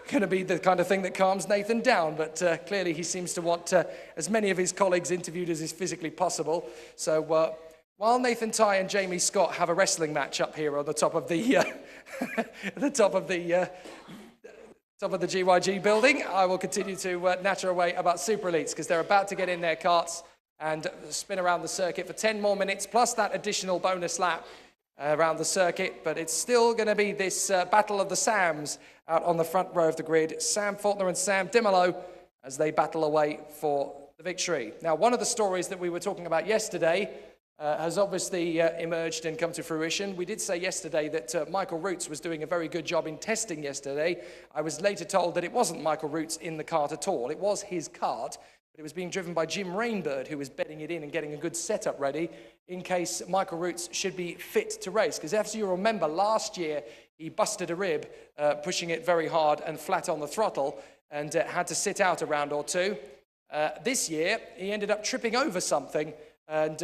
going to be the kind of thing that calms Nathan down, but clearly he seems to want as many of his colleagues interviewed as is physically possible. So while Nathan Tye and Jamie Scott have a wrestling match up here on the top of the top of the GYG building, I will continue to natter away about SuperElites, because they're about to get in their karts and spin around the circuit for 10 more minutes, plus that additional bonus lap around the circuit. But it's still going to be this battle of the Sams out on the front row of the grid. Sam Faulkner and Sam Dimolo as they battle away for the victory. Now, one of the stories that we were talking about yesterday has obviously emerged and come to fruition. We did say yesterday that Michael Roots was doing a very good job in testing yesterday. I was later told that it wasn't Michael Roots in the kart at all. It was his kart, but it was being driven by Jim Rainbird, who was bedding it in and getting a good setup ready in case Michael Roots should be fit to race. Because as you remember, last year he busted a rib, pushing it very hard and flat on the throttle, and had to sit out a round or two. This year he ended up tripping over something and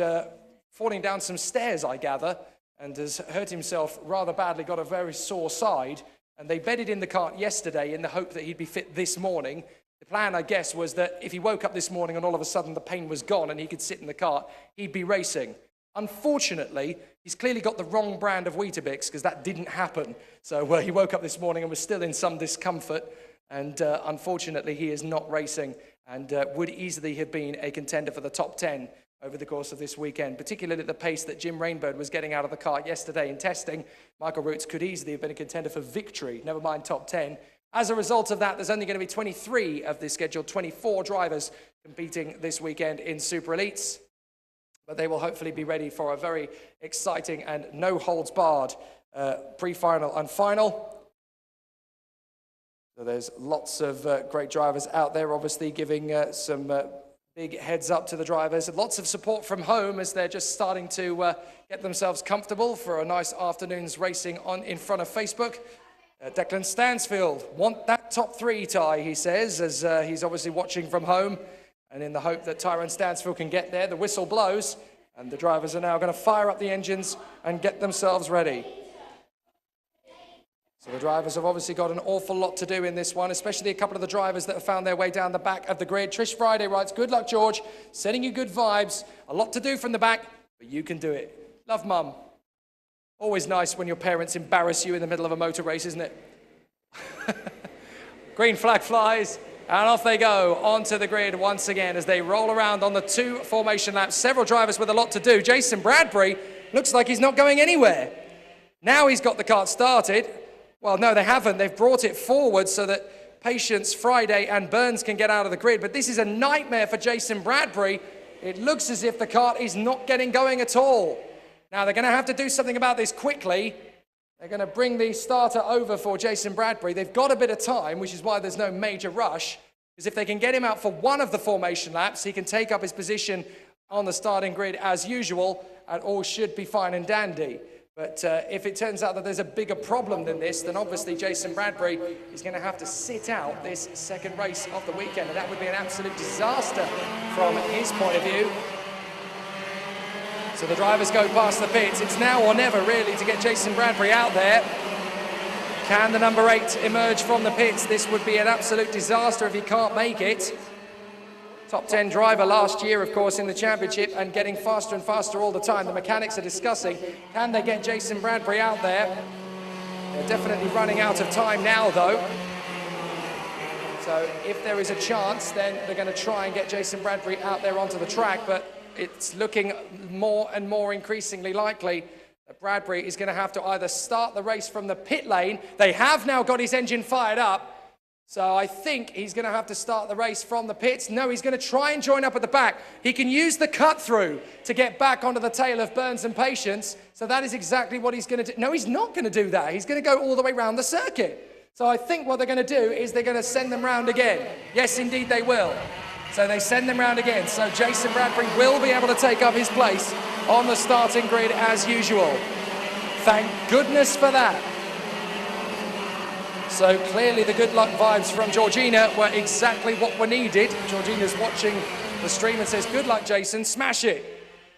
falling down some stairs, I gather, and has hurt himself rather badly, got a very sore side. And they bedded in the kart yesterday in the hope that he'd be fit this morning. The plan, I guess, was that if he woke up this morning and all of a sudden the pain was gone and he could sit in the kart, he'd be racing. Unfortunately, he's clearly got the wrong brand of Weetabix, because that didn't happen. So he woke up this morning and was still in some discomfort, and unfortunately he is not racing, and would easily have been a contender for the top 10 over the course of this weekend, particularly at the pace that Jim Rainbird was getting out of the kart yesterday in testing. Michael Roots could easily have been a contender for victory, never mind top 10. As a result of that, there's only going to be 23 of the scheduled 24 drivers competing this weekend in SuperElites. But they will hopefully be ready for a very exciting and no-holds-barred pre-final and final. So there's lots of great drivers out there, obviously giving some big heads up to the drivers. Lots of support from home as they're just starting to get themselves comfortable for a nice afternoon's racing on in front of Facebook. Declan Stansfield, want that top 3, Ty, he says, as he's obviously watching from home. And in the hope that Tyrone Stansfield can get there, the whistle blows, and the drivers are now going to fire up the engines and get themselves ready. So the drivers have obviously got an awful lot to do in this one, especially a couple of the drivers that have found their way down the back of the grid. Trish Friday writes, good luck, George, sending you good vibes. A lot to do from the back, but you can do it. Love, Mum. Always nice when your parents embarrass you in the middle of a motor race, isn't it? Green flag flies. And off they go onto the grid once again as they roll around on the 2 formation laps. Several drivers with a lot to do. Jason Bradbury looks like he's not going anywhere. Now he's got the kart started. Well, no, they haven't. They've brought it forward so that Patience, Friday, and Burns can get out of the grid. But this is a nightmare for Jason Bradbury. It looks as if the kart is not getting going at all. Now, they're going to have to do something about this quickly. They're going to bring the starter over for Jason Bradbury. They've got a bit of time, which is why there's no major rush. Because if they can get him out for one of the formation laps, he can take up his position on the starting grid as usual, and all should be fine and dandy. But if it turns out that there's a bigger problem than this, then obviously Jason Bradbury is going to have to sit out this second race of the weekend, and that would be an absolute disaster from his point of view. So the drivers go past the pits. It's now or never, really, to get Jason Bradbury out there. Can the number 8 emerge from the pits? This would be an absolute disaster if he can't make it. Top 10 driver last year, of course, in the championship, and getting faster and faster all the time. The mechanics are discussing, can they get Jason Bradbury out there? They're definitely running out of time now, though. So if there is a chance, then they're going to try and get Jason Bradbury out there onto the track, but it's looking more and more increasingly likely that Bradbury is going to have to either start the race from the pit lane. They have now got his engine fired up, so I think he's going to have to start the race from the pits. No, he's going to try and join up at the back. He can use the cut-through to get back onto the tail of Burns and Patience, so that is exactly what he's going to do. No, he's not going to do that. He's going to go all the way around the circuit. So I think what they're going to do is they're going to send them round again. Yes, indeed they will. So they send them round again. So Jason Bradbury will be able to take up his place on the starting grid as usual. Thank goodness for that. So clearly the good luck vibes from Georgina were exactly what were needed. Georgina's watching the stream and says, good luck, Jason, smash it.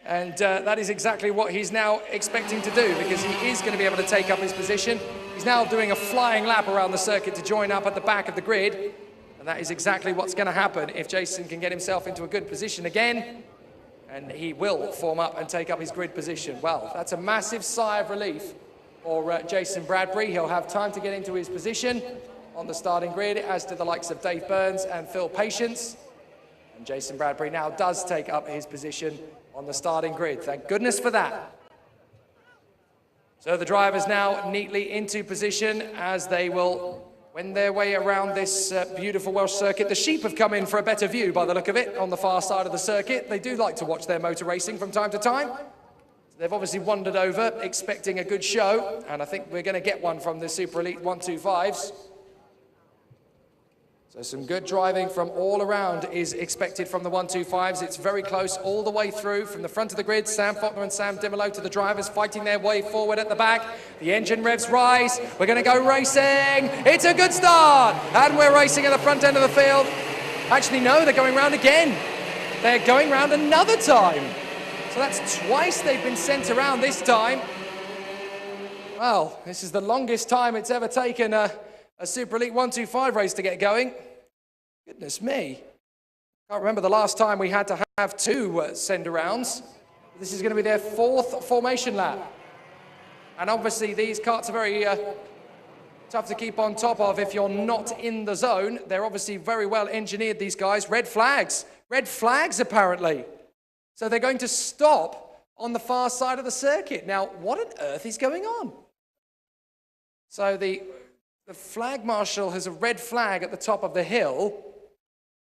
And that is exactly what he's now expecting to do, because he is going to be able to take up his position. He's now doing a flying lap around the circuit to join up at the back of the grid. And that is exactly what's going to happen if Jason can get himself into a good position again. And he will form up and take up his grid position. Well, that's a massive sigh of relief for Jason Bradbury. He'll have time to get into his position on the starting grid, as do the likes of Dave Burns and Phil Patience. And Jason Bradbury now does take up his position on the starting grid. Thank goodness for that. So the drivers now neatly into position as they will wend their way around this beautiful Welsh circuit. The sheep have come in for a better view by the look of it on the far side of the circuit. They do like to watch their motor racing from time to time. They've obviously wandered over expecting a good show, and I think we're going to get one from the Super Elite 125s. So some good driving from all around is expected from the 125s. It's very close all the way through from the front of the grid. Sam Faulkner and Sam Dimolo to the drivers fighting their way forward at the back. The engine revs rise. We're going to go racing. It's a good start. And we're racing at the front end of the field. Actually, no, they're going round again. They're going round another time. So that's twice they've been sent around this time. Well, this is the longest time it's ever taken a Super Elite 125 race to get going. Goodness me. Can't remember the last time we had to have two send-arounds. This is going to be their fourth formation lap. And obviously these karts are very tough to keep on top of if you're not in the zone. They're obviously very well engineered, these guys. Red flags apparently. So they're going to stop on the far side of the circuit. Now, what on earth is going on? So the flag marshal has a red flag at the top of the hill.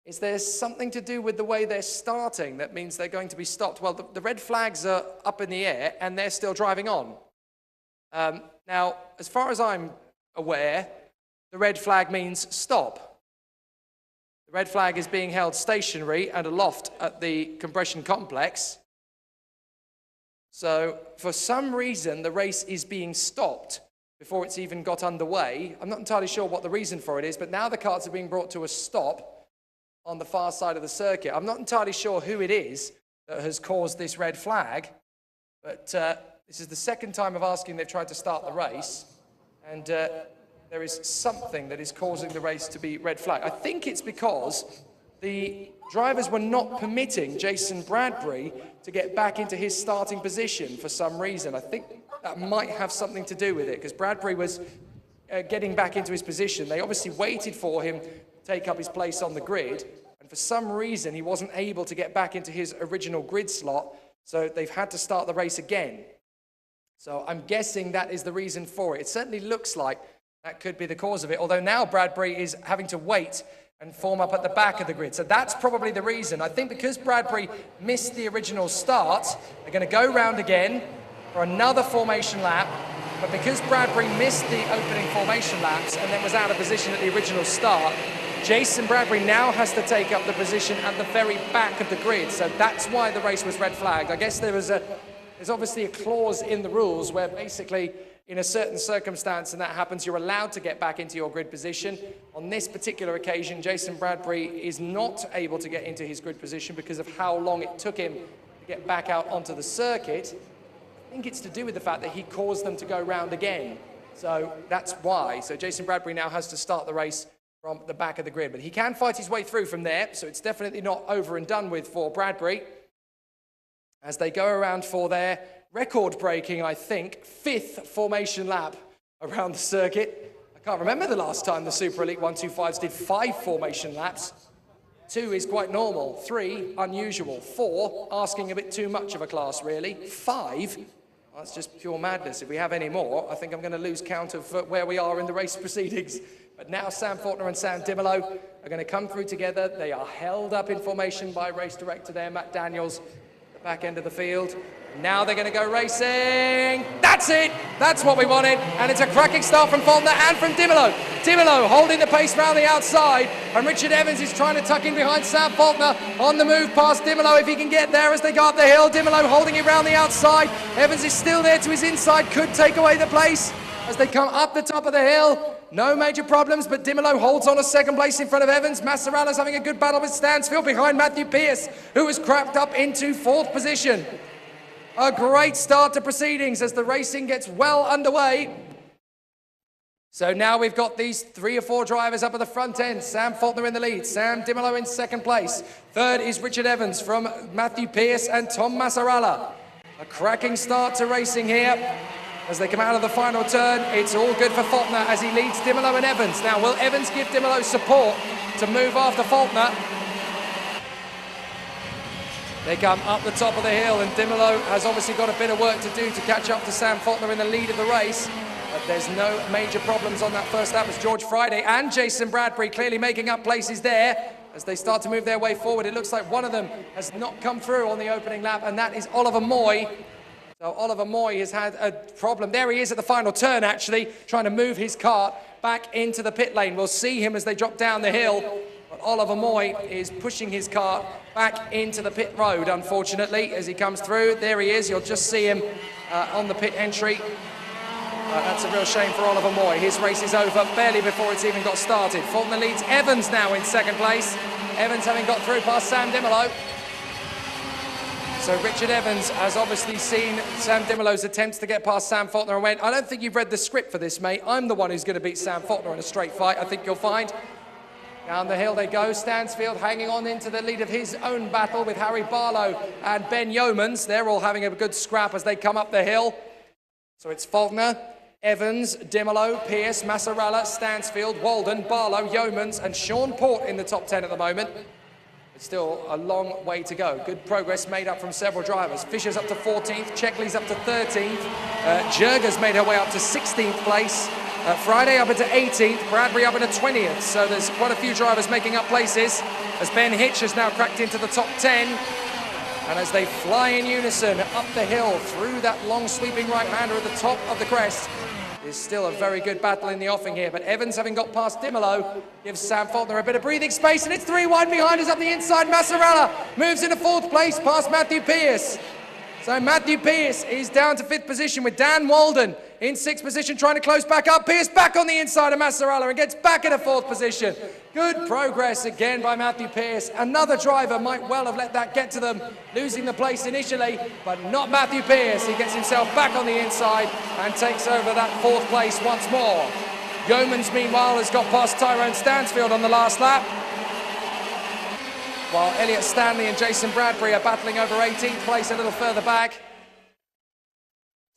Is there something to do with the way they're starting that means they're going to be stopped? Well, the red flags are up in the air and they're still driving on. Now, as far as I'm aware, the red flag means stop. The red flag is being held stationary and aloft at the compression complex. So, for some reason, the race is being stopped before it's even got underway. I'm not entirely sure what the reason for it is, but now the karts are being brought to a stop on the far side of the circuit. I'm not entirely sure who it is that has caused this red flag, but this is the second time of asking they've tried to start the race, and there is something that is causing the race to be red flag. I think it's because the drivers were not permitting Jason Bradbury to get back into his starting position for some reason. I think that might have something to do with it, because Bradbury was getting back into his position. They obviously waited for him to take up his place on the grid, and for some reason he wasn't able to get back into his original grid slot, so they've had to start the race again. So I'm guessing that is the reason for it. It certainly looks like that could be the cause of it, although now Bradbury is having to wait and form up at the back of the grid. So that's probably the reason. I think because Bradbury missed the original start, they're going to go round again for another formation lap. But because Bradbury missed the opening formation laps and then was out of position at the original start, Jason Bradbury now has to take up the position at the very back of the grid. So that's why the race was red flagged. I guess there's obviously a clause in the rules where basically in a certain circumstance and that happens, you're allowed to get back into your grid position. On this particular occasion, Jason Bradbury is not able to get into his grid position because of how long it took him to get back out onto the circuit. I think it's to do with the fact that he caused them to go round again. So that's why. So Jason Bradbury now has to start the race from the back of the grid. But he can fight his way through from there, so it's definitely not over and done with for Bradbury as they go around for their record-breaking, I think, 5th formation lap around the circuit. I can't remember the last time the Super Elite 125s did 5 formation laps. 2 is quite normal. 3, unusual. 4, asking a bit too much of a class, really. 5, well, that's just pure madness. If we have any more, I think I'm going to lose count of where we are in the race proceedings. But now Sam Faulkner and Sam Dimolo are going to come through together. They are held up in formation by race director there, Matt Daniels, at the back end of the field. Now they're going to go racing. That's it. That's what we wanted. And it's a cracking start from Faulkner and from Dimolo. Dimolo holding the pace round the outside. And Richard Evans is trying to tuck in behind Sam Faulkner on the move past Dimolo if he can get there as they go up the hill. Dimolo holding it round the outside. Evans is still there to his inside. Could take away the place as they come up the top of the hill. No major problems, but Dimolo holds on a second place in front of Evans. Masserella's having a good battle with Stansfield behind Matthew Pearce, who has cracked up into 4th position. A great start to proceedings as the racing gets well underway. So now we've got these 3 or 4 drivers up at the front end. Sam Faulkner in the lead, Sam Dimolo in second place. Third is Richard Evans from Matthew Pearce and Tom Massaralla. A cracking start to racing here. As they come out of the final turn, it's all good for Faulkner as he leads Dimolo and Evans. Now, will Evans give Dimolo support to move after Faulkner? They come up the top of the hill, and Dimolo has obviously got a bit of work to do to catch up to Sam Faulkner in the lead of the race. But there's no major problems on that first lap as George Friday and Jason Bradbury clearly making up places there as they start to move their way forward. It looks like one of them has not come through on the opening lap, and that is Oliver Moy. So Oliver Moy has had a problem. There he is at the final turn, actually, trying to move his cart back into the pit lane. We'll see him as they drop down the hill. But Oliver Moy is pushing his cart back into the pit road, unfortunately, as he comes through. There he is. You'll just see him on the pit entry. That's a real shame for Oliver Moy. His race is over barely before it's even got started. Faulkner leads Evans now in second place. Evans having got through past Sam Dimolo. So Richard Evans has obviously seen Sam Dimolo's attempts to get past Sam Faulkner and went, I don't think you've read the script for this, mate. I'm the one who's going to beat Sam Faulkner in a straight fight, I think you'll find. Down the hill they go. Stansfield hanging on into the lead of his own battle with Harry Barlow and Ben Yeomans. They're all having a good scrap as they come up the hill. So it's Faulkner, Evans, Dimolo, Pearce, Massaralla, Stansfield, Walden, Barlow, Yeomans and Sean Port in the top 10 at the moment. It's still a long way to go. Good progress made up from several drivers. Fisher's up to 14th, Checkley's up to 13th, Jurger's made her way up to 16th place, Friday up into 18th, Bradbury up into 20th. So there's quite a few drivers making up places as Ben Hitch has now cracked into the top 10. And as they fly in unison up the hill through that long sweeping right-hander at the top of the crest, there's still a very good battle in the offing here. But Evans, having got past Dimolo, gives Sam Faulkner a bit of breathing space, and it's 3 wide behind us up the inside. Massaralla moves into 4th place past Matthew Pearce. So Matthew Pearce is down to 5th position with Dan Walden in 6th position, trying to close back up. Pearce back on the inside of Massaralla and gets back into 4th position. Good progress again by Matthew Pearce. Another driver might well have let that get to them, losing the place initially, but not Matthew Pearce. He gets himself back on the inside and takes over that 4th place once more. Yeomans, meanwhile, has got past Tyrone Stansfield on the last lap, while Elliot Stanley and Jason Bradbury are battling over 18th place a little further back.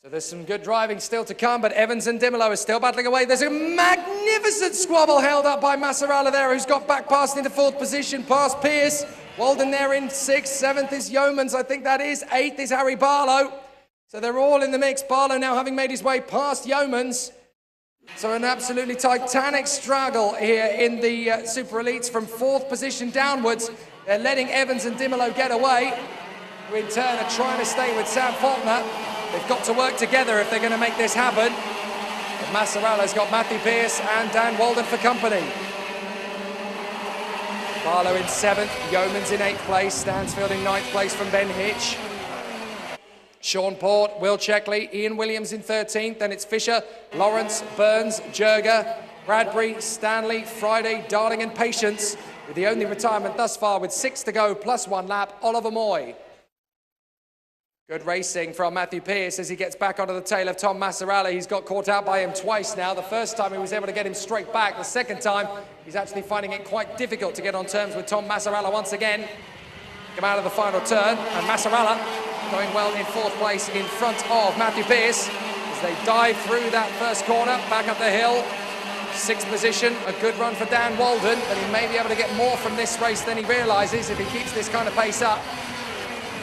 So there's some good driving still to come, but Evans and Dimolo are still battling away. There's a magnificent squabble held up by Massaralla there, who's got back past into 4th position, past Pearce. Walden there in 6th, 7th is Yeomans, I think that is. 8th is Harry Barlow. So they're all in the mix. Barlow now having made his way past Yeomans. So an absolutely titanic struggle here in the Super Elites from 4th position downwards. They're letting Evans and Dimolo get away, who in turn are trying to stay with Sam Faulkner. They've got to work together if they're going to make this happen. But Massaralla's got Matthew Pearce and Dan Walden for company. Barlow in 7th, Yeomans in 8th place, Stansfield in 9th place from Ben Hitch. Sean Port, Will Checkley, Ian Williams in 13th, then it's Fisher, Lawrence, Burns, Jurger, Bradbury, Stanley, Friday, Darling and Patience, with the only retirement thus far with 6 to go plus 1 lap, Oliver Moy. Good racing from Matthew Pearce as he gets back onto the tail of Tom Massaralla. He's got caught out by him twice now. The first time he was able to get him straight back. The second time, he's actually finding it quite difficult to get on terms with Tom Massaralla once again. Come out of the final turn, and Massaralla going well in 4th place in front of Matthew Pearce as they dive through that first corner, back up the hill. 6th position, a good run for Dan Walden, but he may be able to get more from this race than he realises if he keeps this kind of pace up.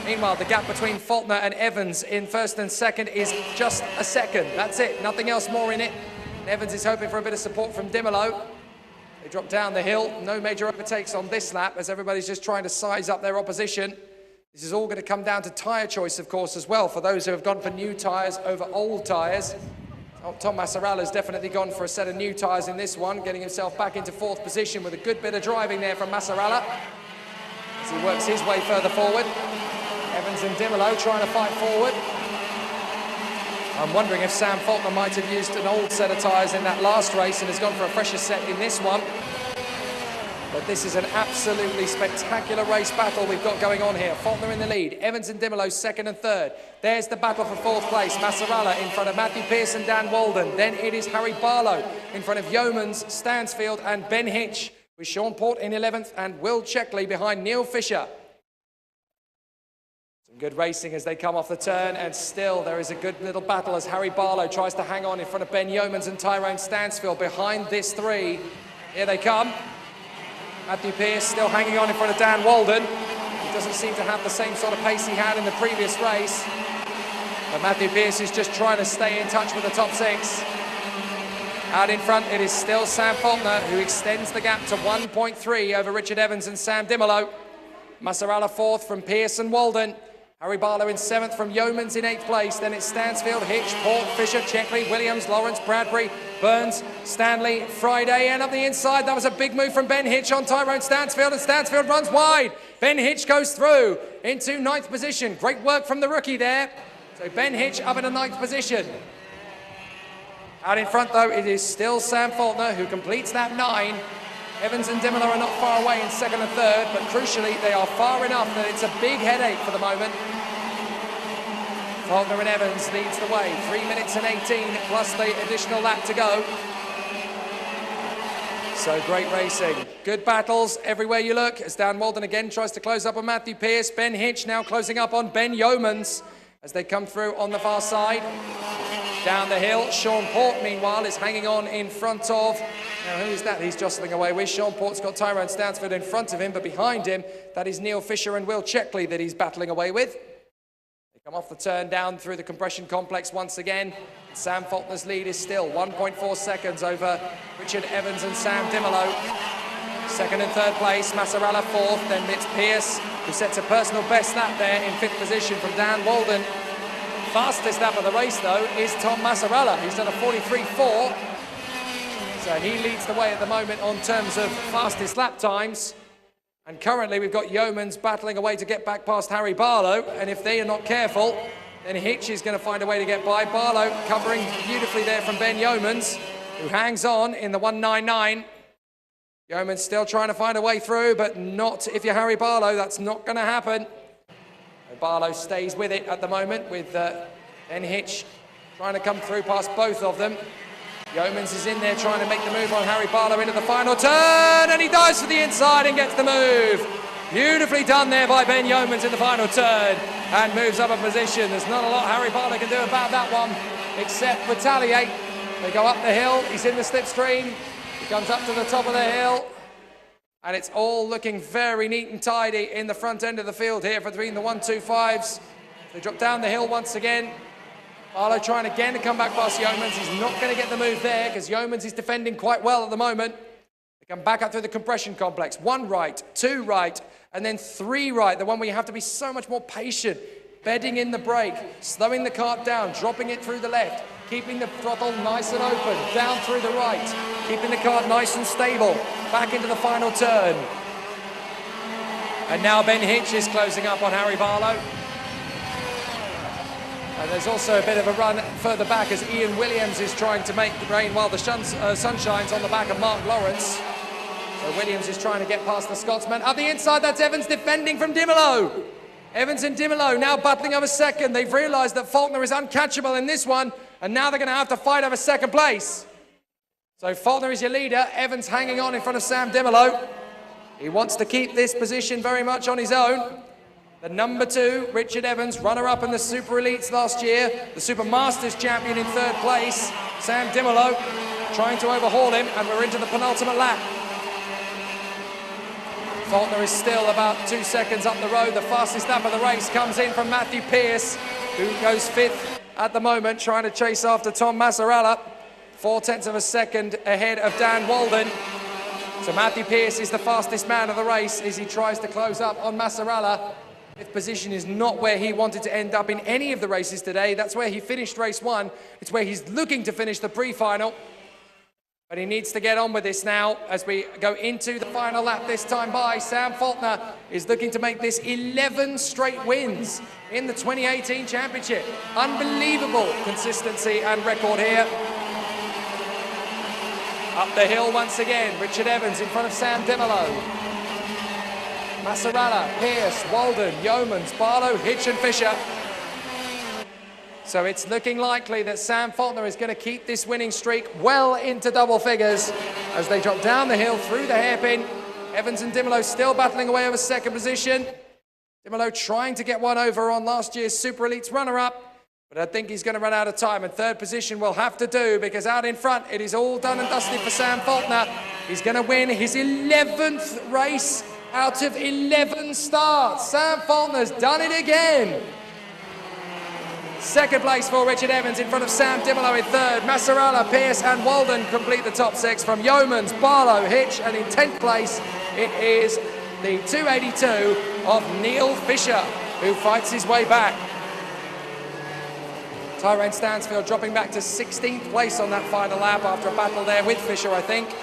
Meanwhile, the gap between Faulkner and Evans in 1st and 2nd is just a second. That's it, nothing else more in it. And Evans is hoping for a bit of support from Dimolo. They drop down the hill, no major overtakes on this lap as everybody's just trying to size up their opposition. This is all going to come down to tyre choice, of course, as well, for those who have gone for new tyres over old tyres. Tom Massaralla's definitely gone for a set of new tyres in this one, getting himself back into 4th position with a good bit of driving there from Massaralla as he works his way further forward. Evans and Dimolo trying to fight forward. I'm wondering if Sam Faulkner might have used an old set of tyres in that last race and has gone for a fresher set in this one. But this is an absolutely spectacular race battle we've got going on here. Faulkner in the lead, Evans and Dimolo second and third. There's the battle for fourth place. Massarella in front of Matthew Pearce and Dan Walden. Then it is Harry Barlow in front of Yeomans, Stansfield and Ben Hitch, with Sean Port in 11th and Will Checkley behind Neil Fisher. Some good racing as they come off the turn, and still there is a good little battle as Harry Barlow tries to hang on in front of Ben Yeomans and Tyrone Stansfield behind this three. Here they come. Matthew Pearce still hanging on in front of Dan Walden. He doesn't seem to have the same sort of pace he had in the previous race. But Matthew Pearce is just trying to stay in touch with the top six. Out in front, it is still Sam Faulkner, who extends the gap to 1.3 over Richard Evans and Sam Dimolo. Massarella fourth from Pearce and Walden. Harry Barlow in 7th from Yeomans in 8th place. Then it's Stansfield, Hitch, Port, Fisher, Checkley, Williams, Lawrence, Bradbury, Burns, Stanley, Friday, and up the inside. That was a big move from Ben Hitch on Tyrone Stansfield, and Stansfield runs wide. Ben Hitch goes through into 9th position. Great work from the rookie there. So Ben Hitch up in a 9th position. Out in front, though, it is still Sam Faulkner, who completes that 9. Evans and Dimolo are not far away in 2nd and 3rd, but crucially, they are far enough that it's a big headache for the moment. Faulkner and Evans leads the way, 3 minutes and 18, plus the additional lap to go. So great racing. Good battles everywhere you look, as Dan Walden again tries to close up on Matthew Pearce. Ben Hitch now closing up on Ben Yeomans as they come through on the far side. Down the hill, Sean Port, meanwhile, is hanging on in front of... Now, who is that he's jostling away with? Sean Port's got Tyrone Stansfield in front of him, but behind him, that is Neil Fisher and Will Checkley that he's battling away with. They come off the turn down through the compression complex once again. Sam Faulkner's lead is still 1.4 seconds over Richard Evans and Sam Dimolo. 2nd and 3rd place, Massarella 4th, then it's Pearce, who sets a personal best lap there in 5th position from Dan Walden. Fastest lap of the race, though, is Tom Massarella. He's done a 43.4. So he leads the way at the moment on terms of fastest lap times. And currently we've got Yeomans battling away to get back past Harry Barlow. And if they are not careful, then Hitch is going to find a way to get by. Barlow covering beautifully there from Ben Yeomans, who hangs on in the 1.99. Yeomans still trying to find a way through, but not if you're Harry Barlow. That's not going to happen. Barlow stays with it at the moment, with Ben Hitch trying to come through past both of them. Yeomans is in there trying to make the move on Harry Barlow into the final turn, and he dives for the inside and gets the move. Beautifully done there by Ben Yeomans in the final turn, and moves up a position. There's not a lot Harry Barlow can do about that one, except retaliate. They go up the hill, he's in the slipstream, he comes up to the top of the hill, and it's all looking very neat and tidy in the front end of the field here between the 1-2-5s. They drop down the hill once again. Barlow trying again to come back past Yeomans. He's not going to get the move there because Yeomans is defending quite well at the moment. They come back up through the compression complex. 1 right, 2 right, and then 3 right. The one where you have to be so much more patient. Bedding in the brake, slowing the cart down, dropping it through the left, keeping the throttle nice and open, down through the right, keeping the cart nice and stable, back into the final turn. And now Ben Hitch is closing up on Harry Barlow. And there's also a bit of a run further back as Ian Williams is trying to make the rain while the sun shines on the back of Mark Lawrence. So Williams is trying to get past the Scotsman. Up the inside, that's Evans defending from Dimolo. Evans and Dimolo now battling over second. They've realised that Faulkner is uncatchable in this one, and now they're going to have to fight over second place. So Faulkner is your leader. Evans hanging on in front of Sam Dimolo. He wants to keep this position very much on his own. The number 2, Richard Evans, runner-up in the Super Elites last year, the Super Masters champion in 3rd place. Sam Dimolo trying to overhaul him, and we're into the penultimate lap. Faulkner is still about 2 seconds up the road. The fastest lap of the race comes in from Matthew Pearce, who goes 5th at the moment, trying to chase after Tom Massarella. 0.4 of a second ahead of Dan Walden. So Matthew Pearce is the fastest man of the race as he tries to close up on Massarella. 5th position is not where he wanted to end up in any of the races today. That's where he finished race 1. It's where he's looking to finish the pre-final. But he needs to get on with this now as we go into the final lap this time by. Sam Faulkner is looking to make this 11 straight wins in the 2018 championship. Unbelievable consistency and record here. Up the hill once again, Richard Evans in front of Sam Dimolo. Massarella, Pierce, Walden, Yeomans, Barlow, Hitch and Fisher. So it's looking likely that Sam Faulkner is going to keep this winning streak well into double figures as they drop down the hill through the hairpin. Evans and Dimolo still battling away over second position. Dimolo trying to get one over on last year's Super Elites runner-up. But I think he's going to run out of time, and third position will have to do because out in front it is all done and dusted for Sam Faulkner. He's going to win his 11th race out of 11 starts. Sam Faulkner's done it again. Second place for Richard Evans in front of Sam Dimolo in third. Massarella, Pierce and Walden complete the top six from Yeomans, Barlow, Hitch, and in 10th place it is the 282 of Neil Fisher, who fights his way back. Tyrone Stansfield dropping back to 16th place on that final lap after a battle there with Fisher, I think.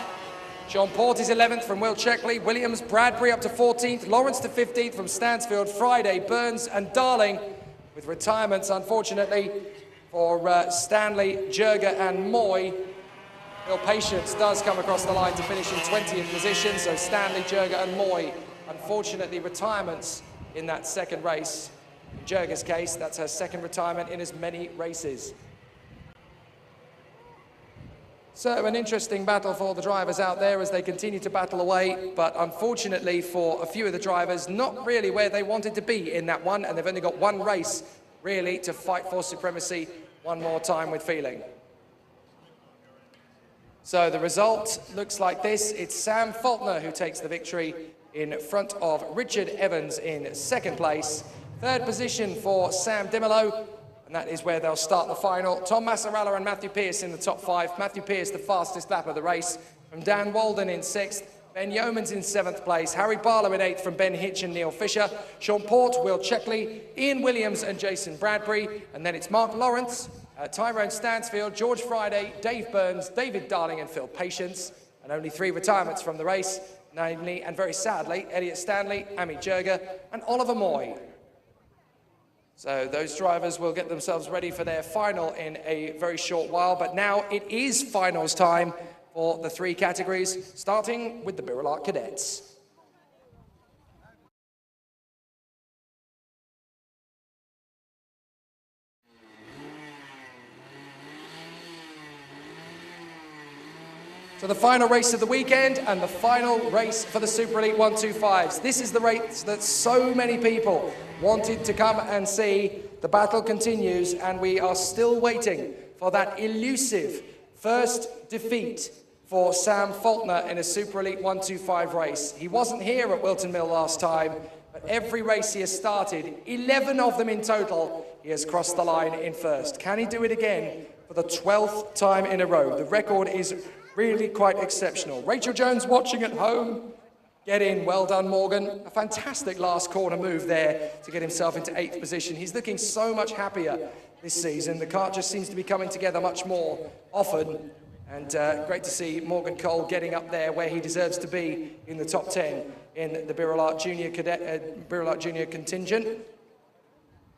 Sean Port is 11th from Will Checkley. Williams, Bradbury up to 14th. Lawrence to 15th from Stansfield. Friday, Burns and Darling, with retirements, unfortunately, for Stanley, Jurga and Moy. Bill Patience does come across the line to finish in 20th position, so Stanley, Jurga and Moy, unfortunately, retirements in that second race. In Jurga's case, that's her second retirement in as many races. So an interesting battle for the drivers out there as they continue to battle away, but unfortunately for a few of the drivers, not really where they wanted to be in that one, and they've only got one race, really, to fight for supremacy one more time with feeling. So the result looks like this. It's Sam Faulkner who takes the victory in front of Richard Evans in second place. Third position for Sam Dimolo, and that is where they'll start the final. Tom Massarella and Matthew Pierce in the top five. Matthew Pierce, the fastest lap of the race, from Dan Walden in sixth. Ben Yeomans in seventh place. Harry Barlow in eighth from Ben Hitch and Neil Fisher. Sean Port, Will Checkley, Ian Williams and Jason Bradbury. And then it's Mark Lawrence, Tyrone Stansfield, George Friday, Dave Burns, David Darling and Phil Patience. And only 3 retirements from the race, namely, and very sadly, Elliot Stanley, Ami Jurga and Oliver Moy. So those drivers will get themselves ready for their final in a very short while. But now it is finals time for the 3 categories, starting with the birelART cadets. So the final race of the weekend and the final race for the Super Elite 125s. This is the race that so many people wanted to come and see. The battle continues and we are still waiting for that elusive first defeat for Sam Faulkner in a Super Elite 125 race. He wasn't here at Wilton Mill last time, but every race he has started, 11 of them in total, he has crossed the line in first. Can he do it again for the 12th time in a row? The record is really quite exceptional. Rachel Jones watching at home. Get in, well done Morgan. A fantastic last corner move there to get himself into 8th position. He's looking so much happier this season. The kart just seems to be coming together much more often. And great to see Morgan Cole getting up there where he deserves to be in the top 10 in the birelART Junior contingent.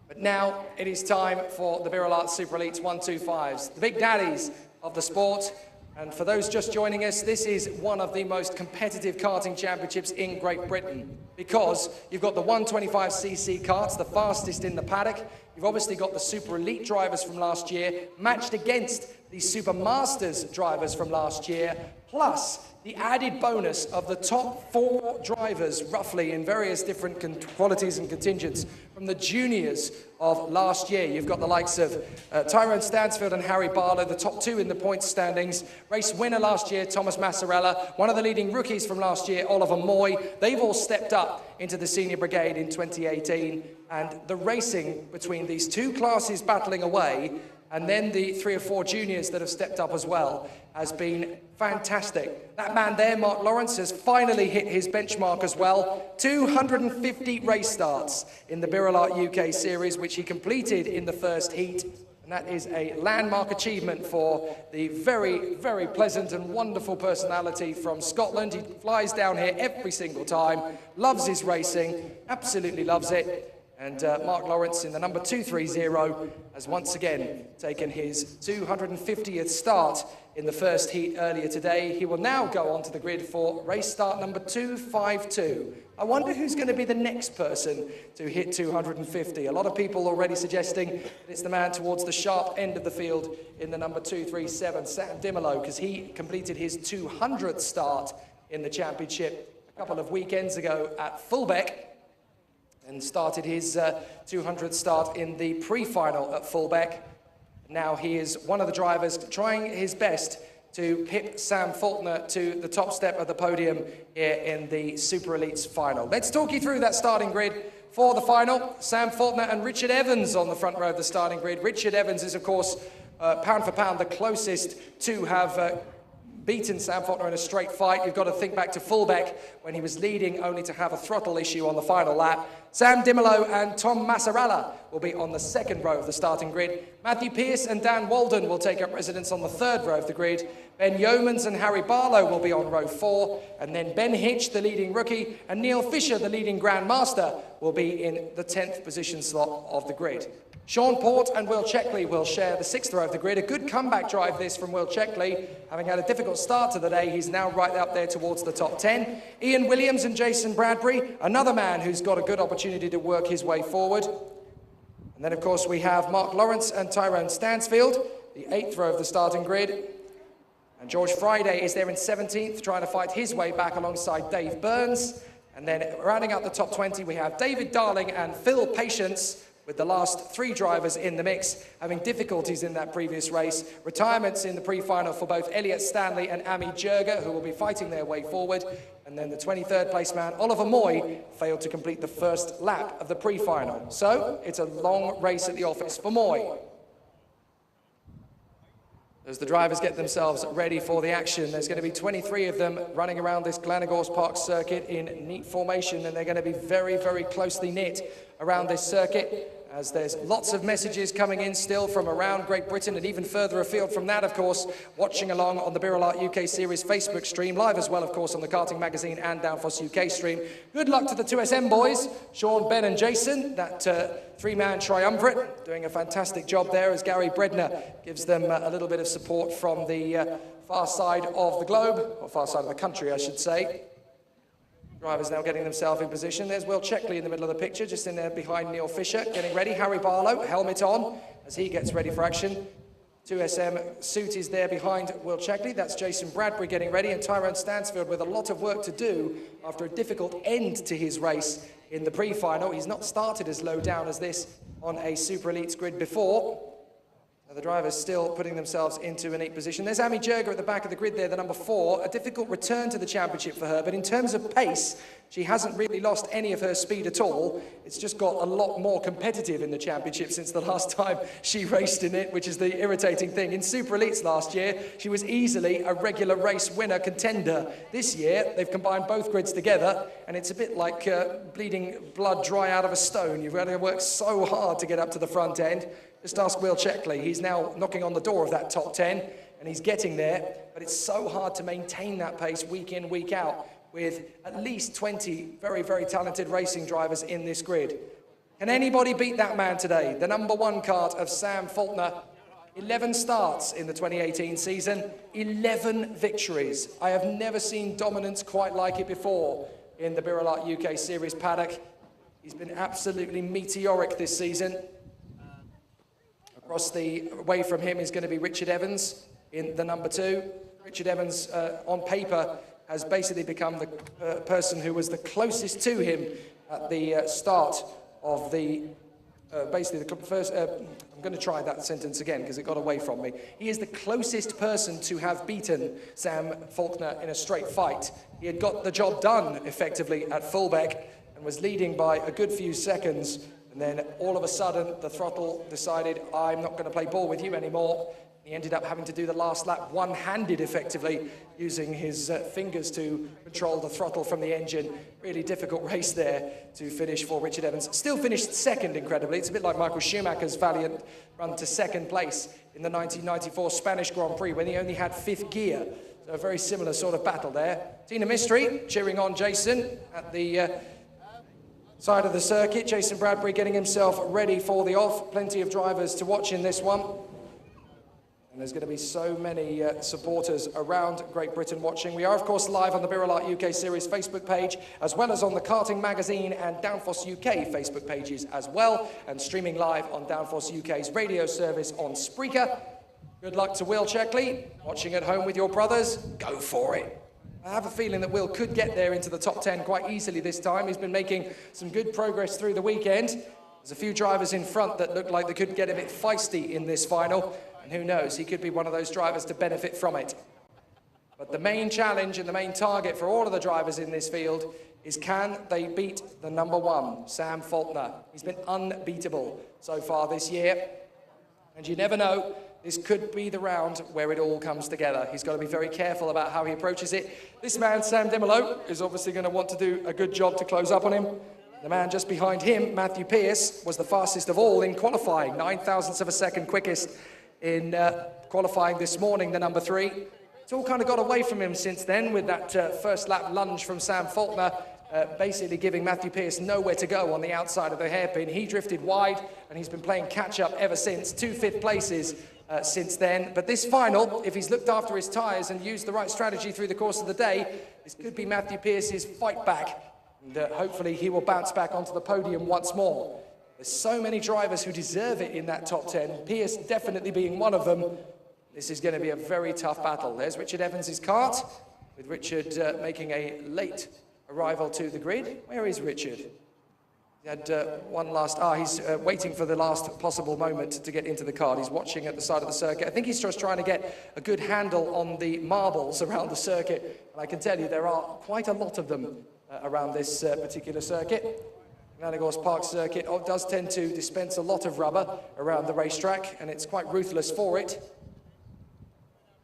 But now it is time for the birelART Super Elites 125s, the big daddies of the sport. And for those just joining us, this is one of the most competitive karting championships in Great Britain because you've got the 125cc karts, the fastest in the paddock. You've obviously got the Super Elite drivers from last year matched against the Super Masters drivers from last year, plus the added bonus of the top 4 drivers, roughly in various different qualities and contingents from the juniors of last year. You've got the likes of Tyrone Stansfield and Harry Barlow, the top 2 in the points standings. Race winner last year, Thomas Massarella. One of the leading rookies from last year, Oliver Moy. They've all stepped up into the senior brigade in 2018. And the racing between these 2 classes battling away, and then the 3 or 4 juniors that have stepped up as well, has been fantastic. That man there, Mark Lawrence, has finally hit his benchmark as well. 250 race starts in the birelART UK series, which he completed in the first heat. And that is a landmark achievement for the very, very pleasant and wonderful personality from Scotland. He flies down here every single time, loves his racing, absolutely loves it. And Mark Lawrence in the number 230 has once again taken his 250th start in the first heat earlier today. He will now go onto the grid for race start number 252. I wonder who's going to be the next person to hit 250. A lot of people already suggesting that it's the man towards the sharp end of the field in the number 237, Sam Dimolo, because he completed his 200th start in the championship a couple of weekends ago at Fullbeck, and started his 200th start in the pre-final at Fullbeck. Now he is one of the drivers trying his best to pip Sam Faulkner to the top step of the podium here in the Super Elites final. Let's talk you through that starting grid for the final. Sam Faulkner and Richard Evans on the front row of the starting grid. Richard Evans is, of course, pound for pound, the closest to have beaten Sam Faulkner in a straight fight. You've got to think back to Fullbeck when he was leading only to have a throttle issue on the final lap. Sam Dimolo and Tom Massaralla will be on the second row of the starting grid. Matthew Pearce and Dan Walden will take up residence on the third row of the grid. Ben Yeomans and Harry Barlow will be on row 4. And then Ben Hitch, the leading rookie, and Neil Fisher, the leading Grandmaster, will be in the 10th position slot of the grid. Sean Port and Will Checkley will share the 6th row of the grid. A good comeback drive this from Will Checkley. Having had a difficult start to the day, he's now right up there towards the top 10. Ian Williams and Jason Bradbury, another man who's got a good opportunity to work his way forward. And then, of course, we have Mark Lawrence and Tyrone Stansfield, the 8th row of the starting grid. And George Friday is there in 17th, trying to fight his way back alongside Dave Burns. And then rounding out the top 20, we have David Darling and Phil Patience, with the last 3 drivers in the mix having difficulties in that previous race. Retirements in the pre-final for both Elliot Stanley and Ami Jurga, who will be fighting their way forward. And then the 23rd place man, Oliver Moy, failed to complete the first lap of the pre-final. So it's a long race at the office for Moy. As the drivers get themselves ready for the action, there's going to be 23 of them running around this Glan Y Gors Park circuit in neat formation, and they're going to be very, very closely knit around this circuit, as there's lots of messages coming in still from around Great Britain and even further afield from that, of course, watching along on the birelART UK Series Facebook stream, live as well, of course, on the Karting Magazine and Downforce UK stream. Good luck to the 2SM boys, Sean, Ben and Jason, that 3-man triumvirate, doing a fantastic job there as Gary Bredner gives them a little bit of support from the far side of the globe, or far side of the country, I should say. Drivers now getting themselves in position. There's Will Checkley in the middle of the picture, just in there behind Neil Fisher, getting ready. Harry Barlow, helmet on, as he gets ready for action. 2SM suit is there behind Will Checkley. That's Jason Bradbury getting ready, and Tyrone Stansfield with a lot of work to do after a difficult end to his race in the pre-final. He's not started as low down as this on a Super Elites grid before. The drivers still putting themselves into a neat position. There's Ami Jurga at the back of the grid there, the number 4. A difficult return to the championship for her, but in terms of pace, she hasn't really lost any of her speed at all. It's just got a lot more competitive in the championship since the last time she raced in it, which is the irritating thing. In Super Elites last year, she was easily a regular race winner contender. This year, they've combined both grids together, and it's a bit like bleeding blood dry out of a stone. You've got to work so hard to get up to the front end. Just ask Will Checkley. He's now knocking on the door of that top 10, and he's getting there. But it's so hard to maintain that pace week in, week out, with at least 20 very, very talented racing drivers in this grid. Can anybody beat that man today? The number 1 kart of Sam Faulkner. 11 starts in the 2018 season, 11 victories. I have never seen dominance quite like it before in the birelART UK Series paddock. He's been absolutely meteoric this season. Across the way from him is going to be Richard Evans in the number 2. Richard Evans, on paper, has basically become the person who was the closest to him at the start of the, basically the first, I'm going to try that sentence again because it got away from me. He is the closest person to have beaten Sam Faulkner in a straight fight. He had got the job done effectively at Fullbeck and was leading by a good few seconds. And then all of a sudden, the throttle decided, I'm not going to play ball with you anymore. He ended up having to do the last lap one-handed, effectively, using his fingers to control the throttle from the engine. Really difficult race there to finish for Richard Evans. Still finished second, incredibly. It's a bit like Michael Schumacher's valiant run to second place in the 1994 Spanish Grand Prix when he only had 5th gear. So a very similar sort of battle there. Tina Mystery cheering on Jason at the side of the circuit. Jason Bradbury getting himself ready for the off. Plenty of drivers to watch in this one. And there's going to be so many supporters around Great Britain watching. We are, of course, live on the birelART UK Series Facebook page, as well as on the Karting Magazine and Downforce UK Facebook pages as well, and streaming live on Downforce UK's radio service on Spreaker. Good luck to Will Checkley, watching at home with your brothers. Go for it. I have a feeling that Will could get there into the top 10 quite easily this time. He's been making some good progress through the weekend. There's a few drivers in front that look like they could get a bit feisty in this final. And who knows, he could be one of those drivers to benefit from it. But the main challenge and the main target for all of the drivers in this field is, can they beat the number one, Sam Faulkner? He's been unbeatable so far this year. And you never know, this could be the round where it all comes together. He's got to be very careful about how he approaches it. This man, Sam Demelot, is obviously going to want to do a good job to close up on him. The man just behind him, Matthew Pearce, was the fastest of all in qualifying, 9 thousandths of a second quickest in qualifying this morning, the number 3. It's all kind of got away from him since then with that first lap lunge from Sam Faulkner, basically giving Matthew Pearce nowhere to go on the outside of the hairpin. He drifted wide and he's been playing catch-up ever since, 2 fifth places since then. But this final, if he's looked after his tyres and used the right strategy through the course of the day, this could be Matthew Pearce's fight back. And hopefully he will bounce back onto the podium once more. There's so many drivers who deserve it in that top 10, Pearce definitely being one of them. This is going to be a very tough battle. There's Richard Evans' kart, with Richard making a late arrival to the grid. Where is Richard? He had one last... he's waiting for the last possible moment to get into the kart. He's watching at the side of the circuit. I think he's just trying to get a good handle on the marbles around the circuit. And I can tell you there are quite a lot of them around this particular circuit. Glan Y Gors Park circuit does tend to dispense a lot of rubber around the racetrack, and it's quite ruthless for it.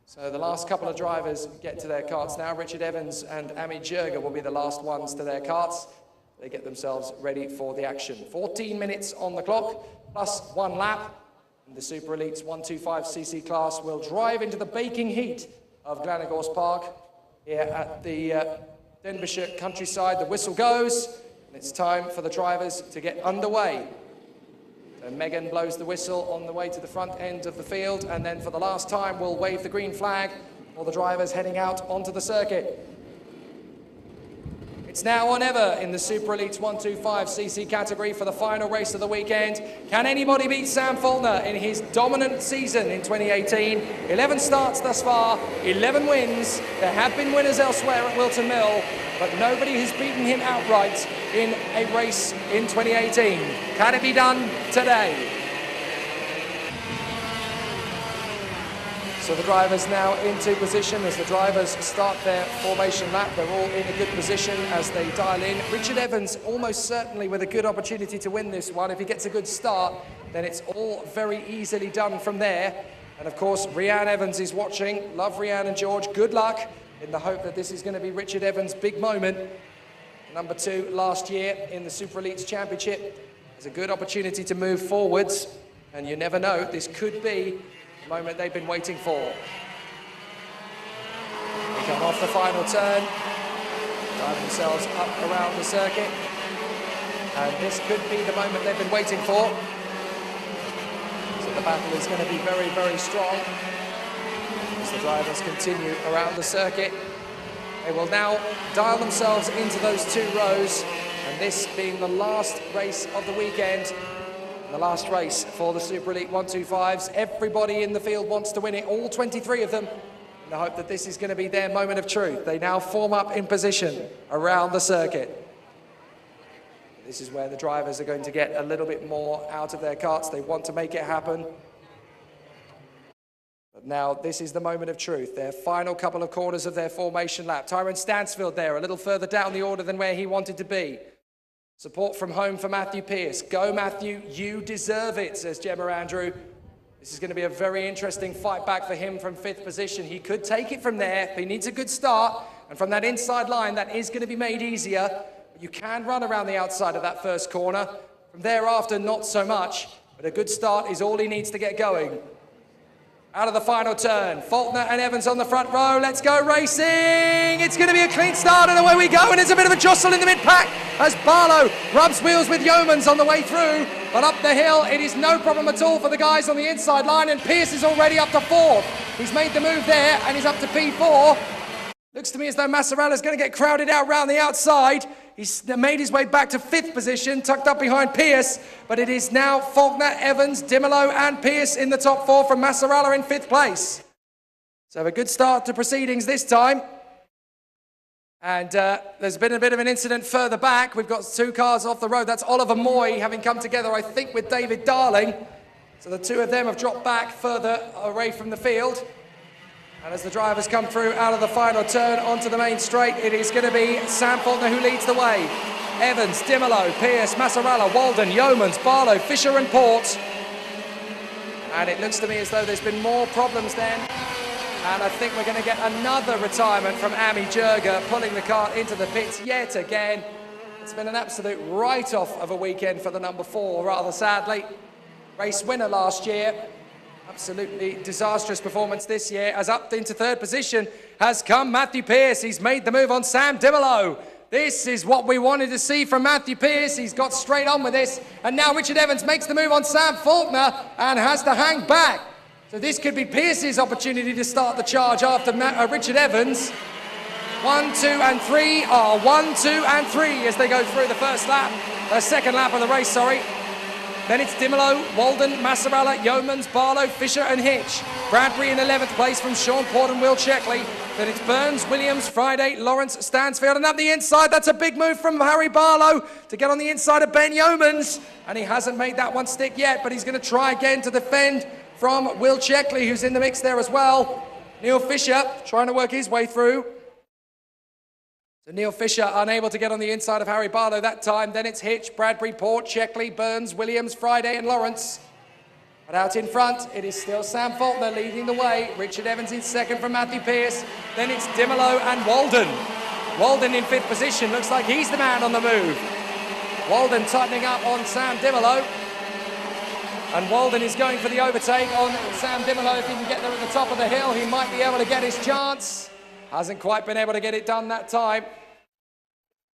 So the last couple of drivers get to their karts now. Richard Evans and Amit Jurga will be the last ones to their karts. They get themselves ready for the action. 14 minutes on the clock, plus 1 lap. And the SuperElites 125cc class will drive into the baking heat of Glan Y Gors Park here at the Denbighshire countryside. The whistle goes. And it's time for the drivers to get underway. So Megan blows the whistle on the way to the front end of the field, and then for the last time we'll wave the green flag for the drivers heading out onto the circuit. It's now or never in the SuperElites 125cc category for the final race of the weekend. Can anybody beat Sam Faulkner in his dominant season in 2018? 11 starts thus far, 11 wins. There have been winners elsewhere at Wilton Mill, but nobody has beaten him outright in a race in 2018. Can it be done today? So the drivers now into position as the drivers start their formation lap. They're all in a good position as they dial in. Richard Evans almost certainly with a good opportunity to win this one. If he gets a good start, then it's all very easily done from there. And of course, Rhiann Evans is watching. Love Rhiann and George. Good luck in the hope that this is going to be Richard Evans' big moment. Number 2 last year in the SuperElites Championship. Has a good opportunity to move forwards. And you never know, this could be the moment they've been waiting for. They come off the final turn, drive themselves up around the circuit, and this could be the moment they've been waiting for. So the battle is going to be very, very strong as the drivers continue around the circuit. They will now dial themselves into those 2 rows, and this being the last race of the weekend. The last race for the SuperElite 125s. Everybody in the field wants to win it, all 23 of them, in the hope that this is going to be their moment of truth. They now form up in position around the circuit. This is where the drivers are going to get a little bit more out of their karts. They want to make it happen. But now this is the moment of truth, their final couple of corners of their formation lap. Tyrone Stansfield there, a little further down the order than where he wanted to be. Support from home for Matthew Pearce. Go, Matthew, you deserve it, says Gemma Andrew. This is going to be a very interesting fight back for him from 5th position. He could take it from there. He needs a good start. And from that inside line, that is going to be made easier. But you can run around the outside of that first corner. From thereafter, not so much. But a good start is all he needs to get going. Out of the final turn, Faulkner and Evans on the front row. Let's go racing. It's going to be a clean start, and away we go. And it's a bit of a jostle in the mid-pack as Barlow rubs wheels with Yeomans on the way through. But up the hill, it is no problem at all for the guys on the inside line. And Pierce is already up to 4th. He's made the move there, and he's up to P4. Looks to me as though Massarella's going to get crowded out round the outside. He's made his way back to 5th position, tucked up behind Pierce, but it is now Faulkner, Evans, Dimolo and Pierce in the top 4 from Massarella in 5th place. So a good start to proceedings this time. And there's been a bit of an incident further back. We've got 2 cars off the road. That's Oliver Moy having come together, I think, with David Darling. So the 2 of them have dropped back further away from the field. And as the drivers come through out of the final turn onto the main straight, it is going to be Sam Faulkner who leads the way. Evans, Dimolo, Pierce, Massarella, Walden, Yeomans, Barlow, Fisher and Port. And it looks to me as though there's been more problems then. And I think we're going to get another retirement from Ami Jurga, pulling the car into the pits yet again. It's been an absolute write-off of a weekend for the number 4, rather sadly. Race winner last year. Absolutely disastrous performance this year, as up into 3rd position has come Matthew Pierce. He's made the move on Sam Dimolo. This is what we wanted to see from Matthew Pierce. He's got straight on with this. And now Richard Evans makes the move on Sam Faulkner and has to hang back. So this could be Pierce's opportunity to start the charge after Richard Evans. 1, 2 and 3 are 1, 2 and 3 as they go through the second lap of the race, sorry. Then it's Dimolo, Walden, Massarella, Yeomans, Barlow, Fisher and Hitch. Bradbury in 11th place from Sean Port and Will Checkley. Then it's Burns, Williams, Friday, Lawrence, Stansfield. And up the inside, that's a big move from Harry Barlow to get on the inside of Ben Yeomans. And he hasn't made that one stick yet, but he's going to try again to defend from Will Checkley, who's in the mix there as well. Neil Fisher trying to work his way through. So Neil Fisher unable to get on the inside of Harry Barlow that time. Then it's Hitch, Bradbury, Port, Checkley, Burns, Williams, Friday and Lawrence. But out in front, it is still Sam Faulkner leading the way. Richard Evans in 2nd from Matthew Pierce. Then it's Dimolo and Walden. Walden in 5th position. Looks like he's the man on the move. Walden tightening up on Sam Dimolo. And Walden is going for the overtake on Sam Dimolo. If he can get there at the top of the hill, he might be able to get his chance. Hasn't quite been able to get it done that time.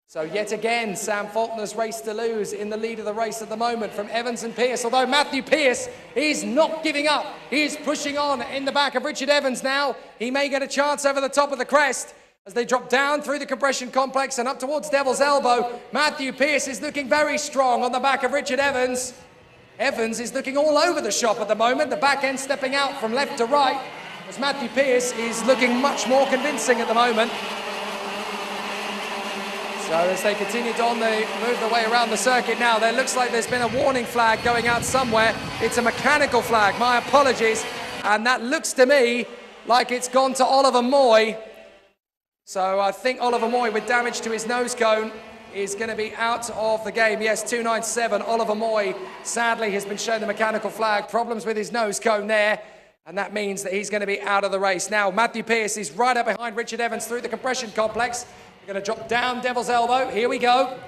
So yet again, Sam Faulkner's race to lose in the lead of the race at the moment from Evans and Pierce. Although Matthew Pierce is not giving up. He is pushing on in the back of Richard Evans now. He may get a chance over the top of the crest as they drop down through the compression complex and up towards Devil's Elbow. Matthew Pierce is looking very strong on the back of Richard Evans. Evans is looking all over the shop at the moment. The back end stepping out from left to right as Matthew Pierce is looking much more convincing at the moment. So as they continue on, they move their way around the circuit now. There looks like there's been a warning flag going out somewhere. It's a mechanical flag, my apologies. And that looks to me like it's gone to Oliver Moy. So I think Oliver Moy, with damage to his nose cone, is going to be out of the game. Yes, 297, Oliver Moy, sadly, has been shown the mechanical flag. Problems with his nose cone there. And that means that he's going to be out of the race. Now, Matthew Pierce is right up behind Richard Evans through the compression complex. They're going to drop down Devil's Elbow. Here we go.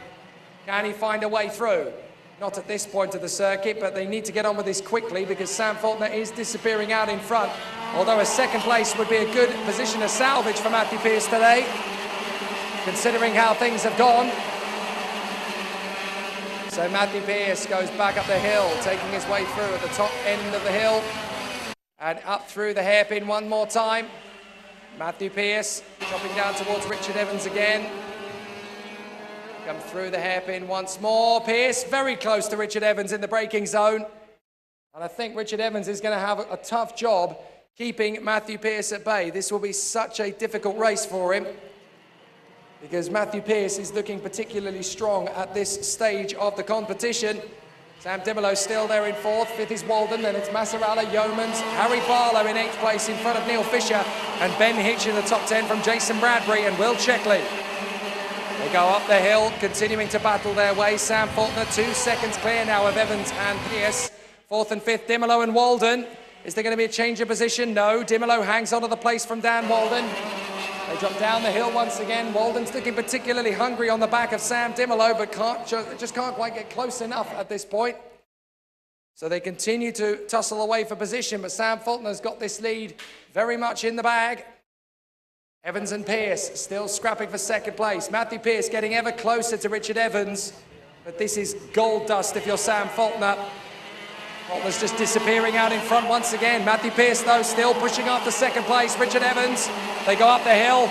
Can he find a way through? Not at this point of the circuit, but they need to get on with this quickly because Sam Faulkner is disappearing out in front. Although a 2nd place would be a good position to salvage for Matthew Pierce today, considering how things have gone. So Matthew Pierce goes back up the hill, taking his way through at the top end of the hill. And up through the hairpin one more time. Matthew Pierce dropping down towards Richard Evans again. Come through the hairpin once more. Pierce very close to Richard Evans in the braking zone. And I think Richard Evans is going to have a tough job keeping Matthew Pierce at bay. This will be such a difficult race for him because Matthew Pierce is looking particularly strong at this stage of the competition. Sam Dimolo still there in 4th, 5th is Walden, then it's Massarella, Yeomans, Harry Barlow in 8th place in front of Neil Fisher, and Ben Hitch in the top 10 from Jason Bradbury and Will Checkley. They go up the hill, continuing to battle their way. Sam Faulkner 2 seconds clear now of Evans and Pierce. 4th and 5th, Dimolo and Walden. Is there going to be a change of position? No. Dimolo hangs onto the place from Dan Walden. They drop down the hill once again. Walden's looking particularly hungry on the back of Sam Dimolo, but just can't quite get close enough at this point. So they continue to tussle away for position, but Sam Faulkner's got this lead very much in the bag. Evans and Pearce still scrapping for second place. Matthew Pearce getting ever closer to Richard Evans, but this is gold dust if you're Sam Faulkner. Faulkner's just disappearing out in front once again. Matthew Pearce, though, still pushing after second place. Richard Evans, they go up the hill.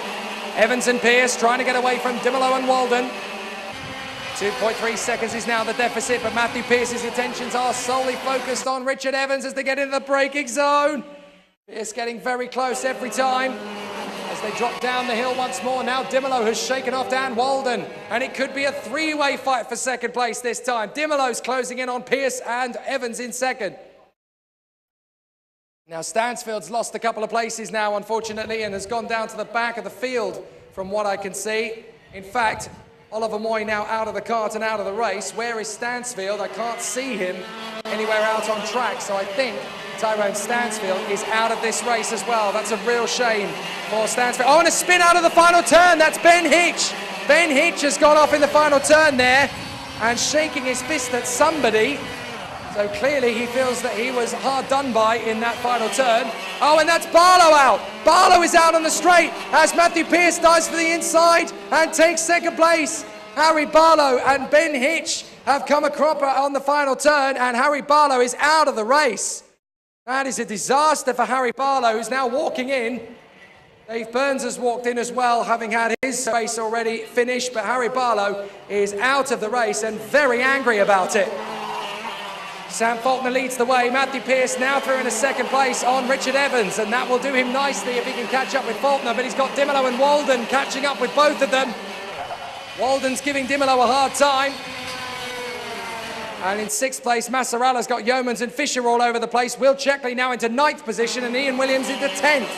Evans and Pearce trying to get away from Dimolo and Walden. 2.3 seconds is now the deficit, but Matthew Pearce's attentions are solely focused on Richard Evans as they get into the braking zone. Pearce getting very close every time as they drop down the hill once more. Now Dimolo has shaken off Dan Walden, and it could be a three-way fight for second place this time. Dimolo's closing in on Pearce and Evans in second. Now Stansfield's lost a couple of places now, unfortunately, and has gone down to the back of the field from what I can see. In fact, Oliver Moy now out of the kart and out of the race. Where is Stansfield? I can't see him anywhere out on track, so I think Tyrone Stansfield is out of this race as well. That's a real shame for Stansfield. Oh, and a spin out of the final turn. That's Ben Hitch. Ben Hitch has gone off in the final turn there and shaking his fist at somebody. So clearly he feels that he was hard done by in that final turn. Oh, and that's Barlow out. Barlow is out on the straight as Matthew Pearce dives for the inside and takes second place. Harry Barlow and Ben Hitch have come a cropper on the final turn, and Harry Barlow is out of the race. That is a disaster for Harry Barlow, who's now walking in. Dave Burns has walked in as well, having had his race already finished, but Harry Barlow is out of the race and very angry about it. Sam Faulkner leads the way. Matthew Pearce now through in a second place on Richard Evans, and that will do him nicely if he can catch up with Faulkner, but he's got Dimolo and Walden catching up with both of them. Walden's giving Dimolo a hard time. And in sixth place, Massarella's got Yeomans and Fisher all over the place. Will Checkley now into ninth position and Ian Williams into 10th.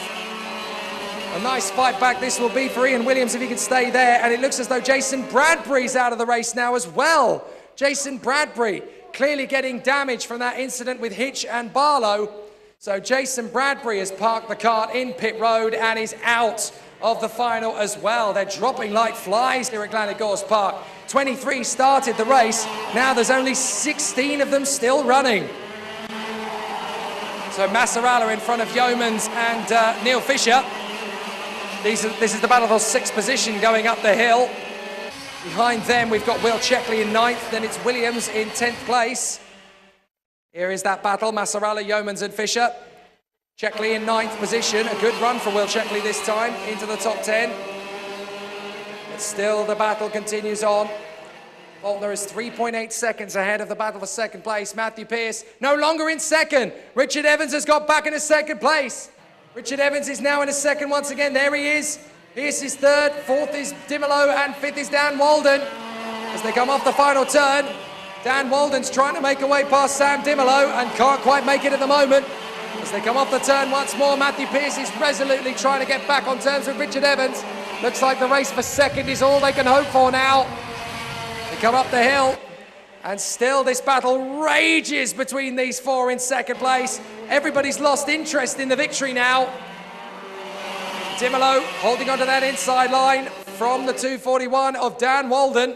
A nice fight back this will be for Ian Williams if he can stay there, and it looks as though Jason Bradbury's out of the race now as well. Jason Bradbury clearly getting damage from that incident with Hitch and Barlow. So Jason Bradbury has parked the kart in pit road and is out of the final as well. They're dropping like flies here at Glan Y Gors Park. 23 started the race. Now there's only 16 of them still running. So Massarella in front of Yeomans and Neil Fisher. This is the battle for sixth position going up the hill. Behind them, we've got Will Checkley in ninth, then it's Williams in 10th place. Here is that battle, Massarella, Yeomans and Fisher. Checkley in ninth position, a good run for Will Checkley this time, into the top 10. But still the battle continues on. Faulkner is 3.8 seconds ahead of the battle for second place. Matthew Pearce no longer in second. Richard Evans has got back into second place. Richard Evans is now in a second once again, there he is. Pearce is third, fourth is Dimolo, and fifth is Dan Walden. As they come off the final turn, Dan Walden's trying to make a way past Sam Dimolo and can't quite make it at the moment. As they come off the turn once more, Matthew Pearce is resolutely trying to get back on terms with Richard Evans. Looks like the race for second is all they can hope for now. They come up the hill, and still this battle rages between these four in second place. Everybody's lost interest in the victory now. Dimolo holding onto that inside line from the 241 of Dan Walden.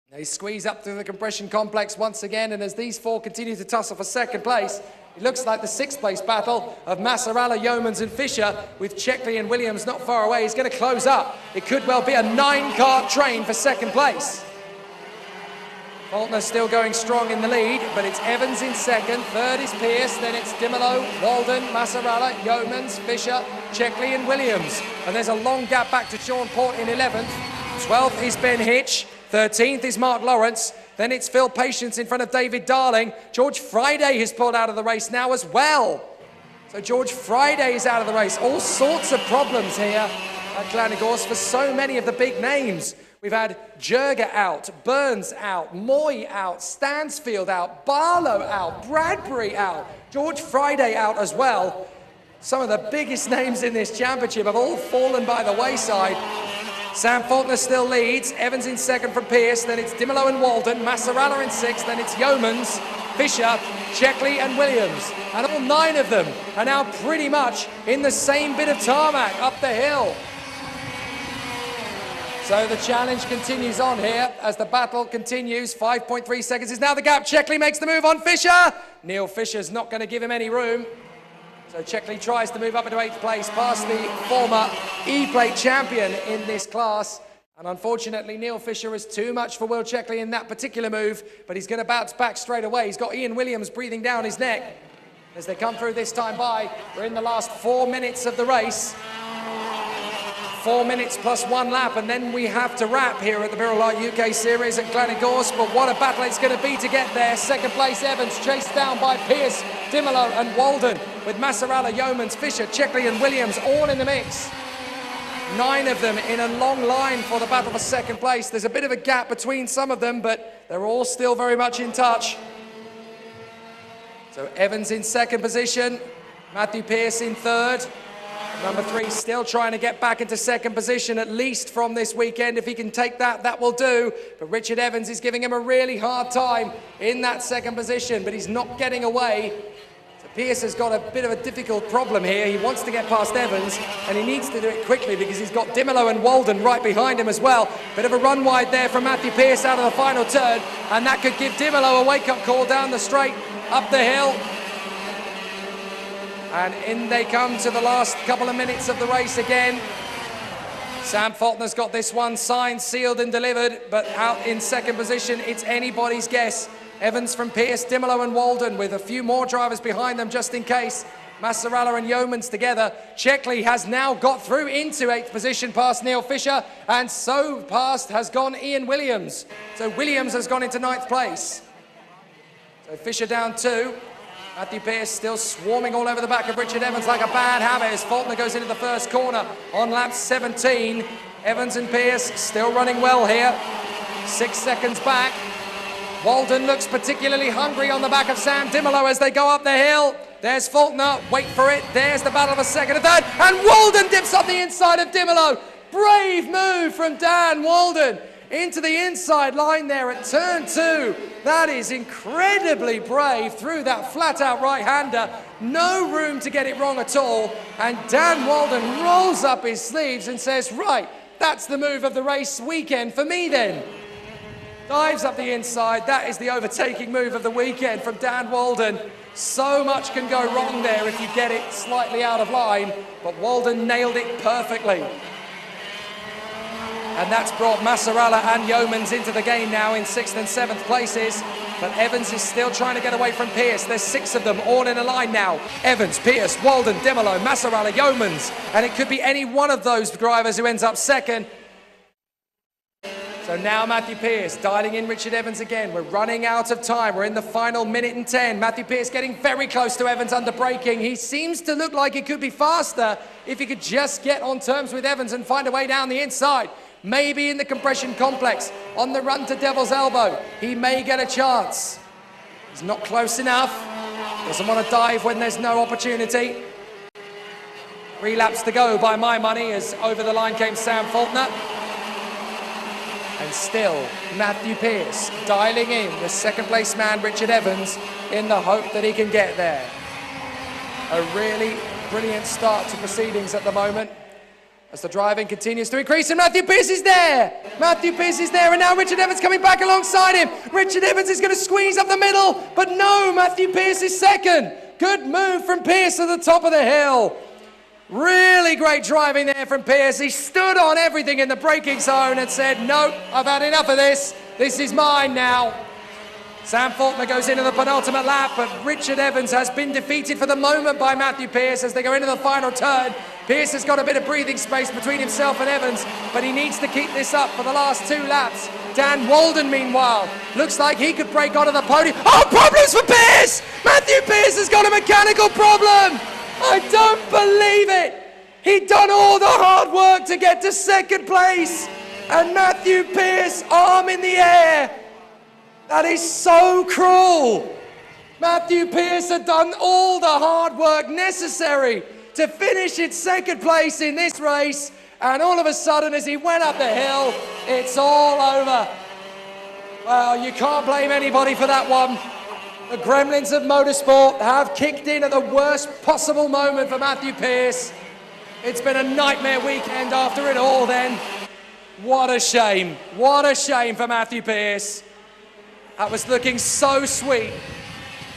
They squeeze up through the compression complex once again, and as these four continue to tussle for second place, it looks like the sixth place battle of Massarella, Yeomans and Fisher, with Checkley and Williams not far away, is going to close up. It could well be a 9-car train for second place. Faulkner still going strong in the lead, but it's Evans in second, third is Pearce, then it's Dimolo, Walden, Massarella, Yeomans, Fisher, Checkley and Williams. And there's a long gap back to Sean Port in 11th. 12th is Ben Hitch, 13th is Mark Lawrence, then it's Phil Patience in front of David Darling. George Friday has pulled out of the race now as well. So George Friday is out of the race. All sorts of problems here at Glan Y Gors for so many of the big names. We've had Jurga out, Burns out, Moy out, Stansfield out, Barlow out, Bradbury out, George Friday out as well. Some of the biggest names in this championship have all fallen by the wayside. Sam Faulkner still leads, Evans in second from Pearce, then it's Dimolo and Walden, Massarella in sixth, then it's Yeomans, Fisher, Checkley and Williams. And all 9 of them are now pretty much in the same bit of tarmac up the hill. So the challenge continues on here as the battle continues. 5.3 seconds is now the gap. Checkley makes the move on Fisher. Neil Fisher's not going to give him any room. So Checkley tries to move up into 8th place past the former E-plate champion in this class. And unfortunately, Neil Fisher is too much for Will Checkley in that particular move, but he's going to bounce back straight away. He's got Ian Williams breathing down his neck as they come through this time by. We're in the last 4 minutes of the race. 4 minutes plus 1 lap, and then we have to wrap here at the birelART UK Series at Glan Y Gors. But what a battle it's going to be to get there. Second place Evans, chased down by Pearce, Dimolo and Walden, with Massarala, Yeomans, Fisher, Checkley and Williams all in the mix. 9 of them in a long line for the battle for second place. There's a bit of a gap between some of them, but they're all still very much in touch. So Evans in second position, Matthew Pearce in third. Number 3 still trying to get back into second position, at least from this weekend. If he can take that, that will do. But Richard Evans is giving him a really hard time in that second position, but he's not getting away. So Pearce has got a bit of a difficult problem here. He wants to get past Evans, and he needs to do it quickly because he's got Dimolo and Walden right behind him as well. Bit of a run wide there from Matthew Pearce out of the final turn, and that could give Dimolo a wake-up call down the straight, up the hill. And in they come to the last couple of minutes of the race again. Sam Faulkner's got this one signed, sealed and delivered, but out in second position, it's anybody's guess. Evans from Pearce, Dimolo and Walden with a few more drivers behind them just in case. Massarala and Yeomans together. Checkley has now got through into 8th position past Neil Fisher, and so past has gone Ian Williams. So Williams has gone into 9th place. So Fisher down 2. Matthew Pearce still swarming all over the back of Richard Evans like a bad habit as Faulkner goes into the first corner on lap 17. Evans and Pearce still running well here. 6 seconds back. Walden looks particularly hungry on the back of Sam Dimolo as they go up the hill. There's Faulkner, wait for it. There's the battle for second and third. And Walden dips on the inside of Dimolo. Brave move from Dan Walden into the inside line there at turn 2. That is incredibly brave through that flat-out right-hander. No room to get it wrong at all. And Dan Walden rolls up his sleeves and says, right, that's the move of the race weekend for me then. Dives up the inside. That is the overtaking move of the weekend from Dan Walden. So much can go wrong there if you get it slightly out of line, but Walden nailed it perfectly. And that's brought Massarala and Yeomans into the game now in 6th and 7th places. But Evans is still trying to get away from Pearce. There's 6 of them all in a line now. Evans, Pearce, Walden, Dimolo, Massarala, Yeomans. And it could be any one of those drivers who ends up second. So now Matthew Pearce dialing in Richard Evans again. We're running out of time. We're in the final minute and 10. Matthew Pearce getting very close to Evans under braking. He seems to look like he could be faster if he could just get on terms with Evans and find a way down the inside. Maybe in the compression complex, on the run to Devil's Elbow, he may get a chance. He's not close enough. Doesn't want to dive when there's no opportunity. 3 laps to go by my money as over the line came Sam Faulkner. And still, Matthew Pearce dialing in the second place man, Richard Evans, in the hope that he can get there. A really brilliant start to proceedings at the moment, as the driving continues to increase, and Matthew Pearce is there! Matthew Pearce is there, and now Richard Evans coming back alongside him. Richard Evans is going to squeeze up the middle, but no, Matthew Pearce is second. Good move from Pearce at the top of the hill. Really great driving there from Pearce. He stood on everything in the braking zone and said, no, I've had enough of this. This is mine now. Sam Faulkner goes into the penultimate lap, but Richard Evans has been defeated for the moment by Matthew Pearce as they go into the final turn. Pearce has got a bit of breathing space between himself and Evans, but he needs to keep this up for the last 2 laps. Dan Walden, meanwhile, looks like he could break onto the podium. Oh, problems for Pearce! Matthew Pearce has got a mechanical problem! I don't believe it! He'd done all the hard work to get to second place, and Matthew Pearce, arm in the air. That is so cruel. Matthew Pearce had done all the hard work necessary to finish in second place in this race, and all of a sudden as he went up the hill, it's all over. Well, you can't blame anybody for that one. The gremlins of motorsport have kicked in at the worst possible moment for Matthew Pearce. It's been a nightmare weekend after it all then. What a shame. What a shame for Matthew Pearce. That was looking so sweet.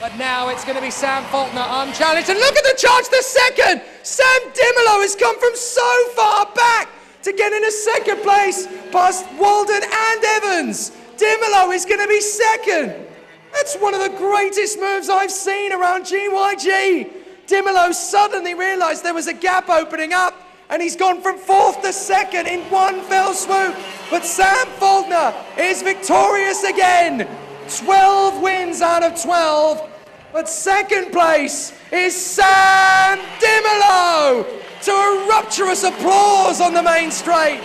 But now it's going to be Sam Faulkner unchallenged. And look at the charge, the second! Sam Dimolo has come from so far back to get in a second place past Walden and Evans. Dimolo is going to be second. That's one of the greatest moves I've seen around GYG. Dimolo suddenly realised there was a gap opening up, and he's gone from fourth to second in one fell swoop. But Sam Faulkner is victorious again. 12 wins out of 12. But second place is Sam Dimolo, to a rapturous applause on the main straight.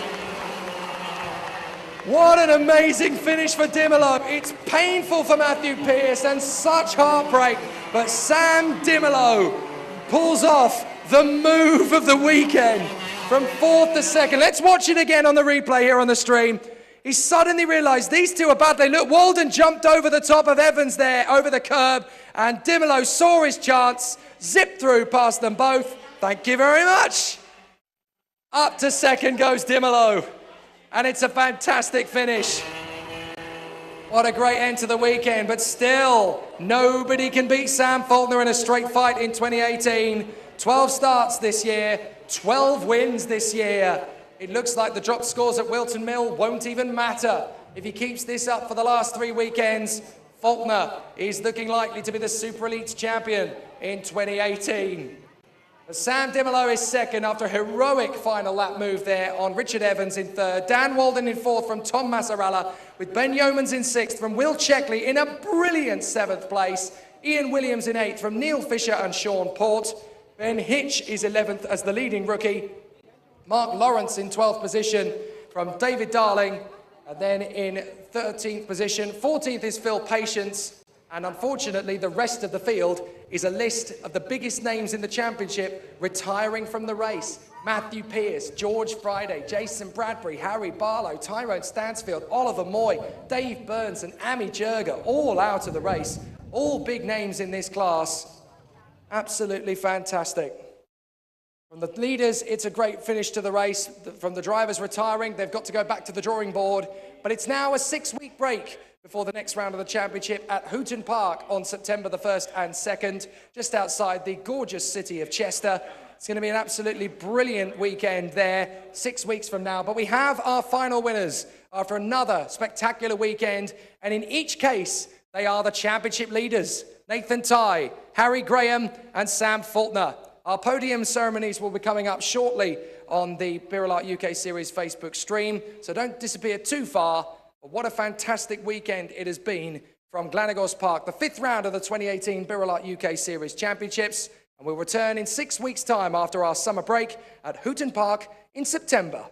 What an amazing finish for Dimolo. It's painful for Matthew Pearce and such heartbreak, but Sam Dimolo pulls off the move of the weekend from fourth to second. Let's watch it again on the replay here on the stream. He suddenly realised these two are bad. Look, Walden jumped over the top of Evans there, over the curb, and Dimolo saw his chance, zipped through past them both. Thank you very much. Up to second goes Dimolo, and it's a fantastic finish. What a great end to the weekend, but still, nobody can beat Sam Faulkner in a straight fight in 2018. 12 starts this year, 12 wins this year. It looks like the drop scores at Wilton Mill won't even matter. If he keeps this up for the last 3 weekends, Faulkner is looking likely to be the SuperElites champion in 2018. Sam Dimolo is second after a heroic final lap move there on Richard Evans in third. Dan Walden in fourth from Tom Massarella, with Ben Yeomans in sixth from Will Checkley in a brilliant seventh place. Ian Williams in eighth from Neil Fisher and Sean Port. Ben Hitch is 11th as the leading rookie. Mark Lawrence in 12th position from David Darling. And then in 13th position, 14th is Phil Patience. And unfortunately, the rest of the field is a list of the biggest names in the championship retiring from the race. Matthew Pearce, George Friday, Jason Bradbury, Harry Barlow, Tyrone Stansfield, Oliver Moy, Dave Burns and Amy Jurger, all out of the race. All big names in this class. Absolutely fantastic. From the leaders, it's a great finish to the race. From the drivers retiring, they've got to go back to the drawing board. But it's now a 6-week break before the next round of the championship at Hooton Park on September the 1st and 2nd, just outside the gorgeous city of Chester. It's going to be an absolutely brilliant weekend there 6 weeks from now. But we have our final winners after another spectacular weekend. And in each case, they are the championship leaders: Nathan Tye, Harry Graham and Sam Faulkner. Our podium ceremonies will be coming up shortly on the birelART UK Series Facebook stream, so don't disappear too far. But what a fantastic weekend it has been from Glan Y Gors Park, the 5th round of the 2018 birelART UK Series Championships, and we'll return in 6 weeks' time after our summer break at Hooton Park in September.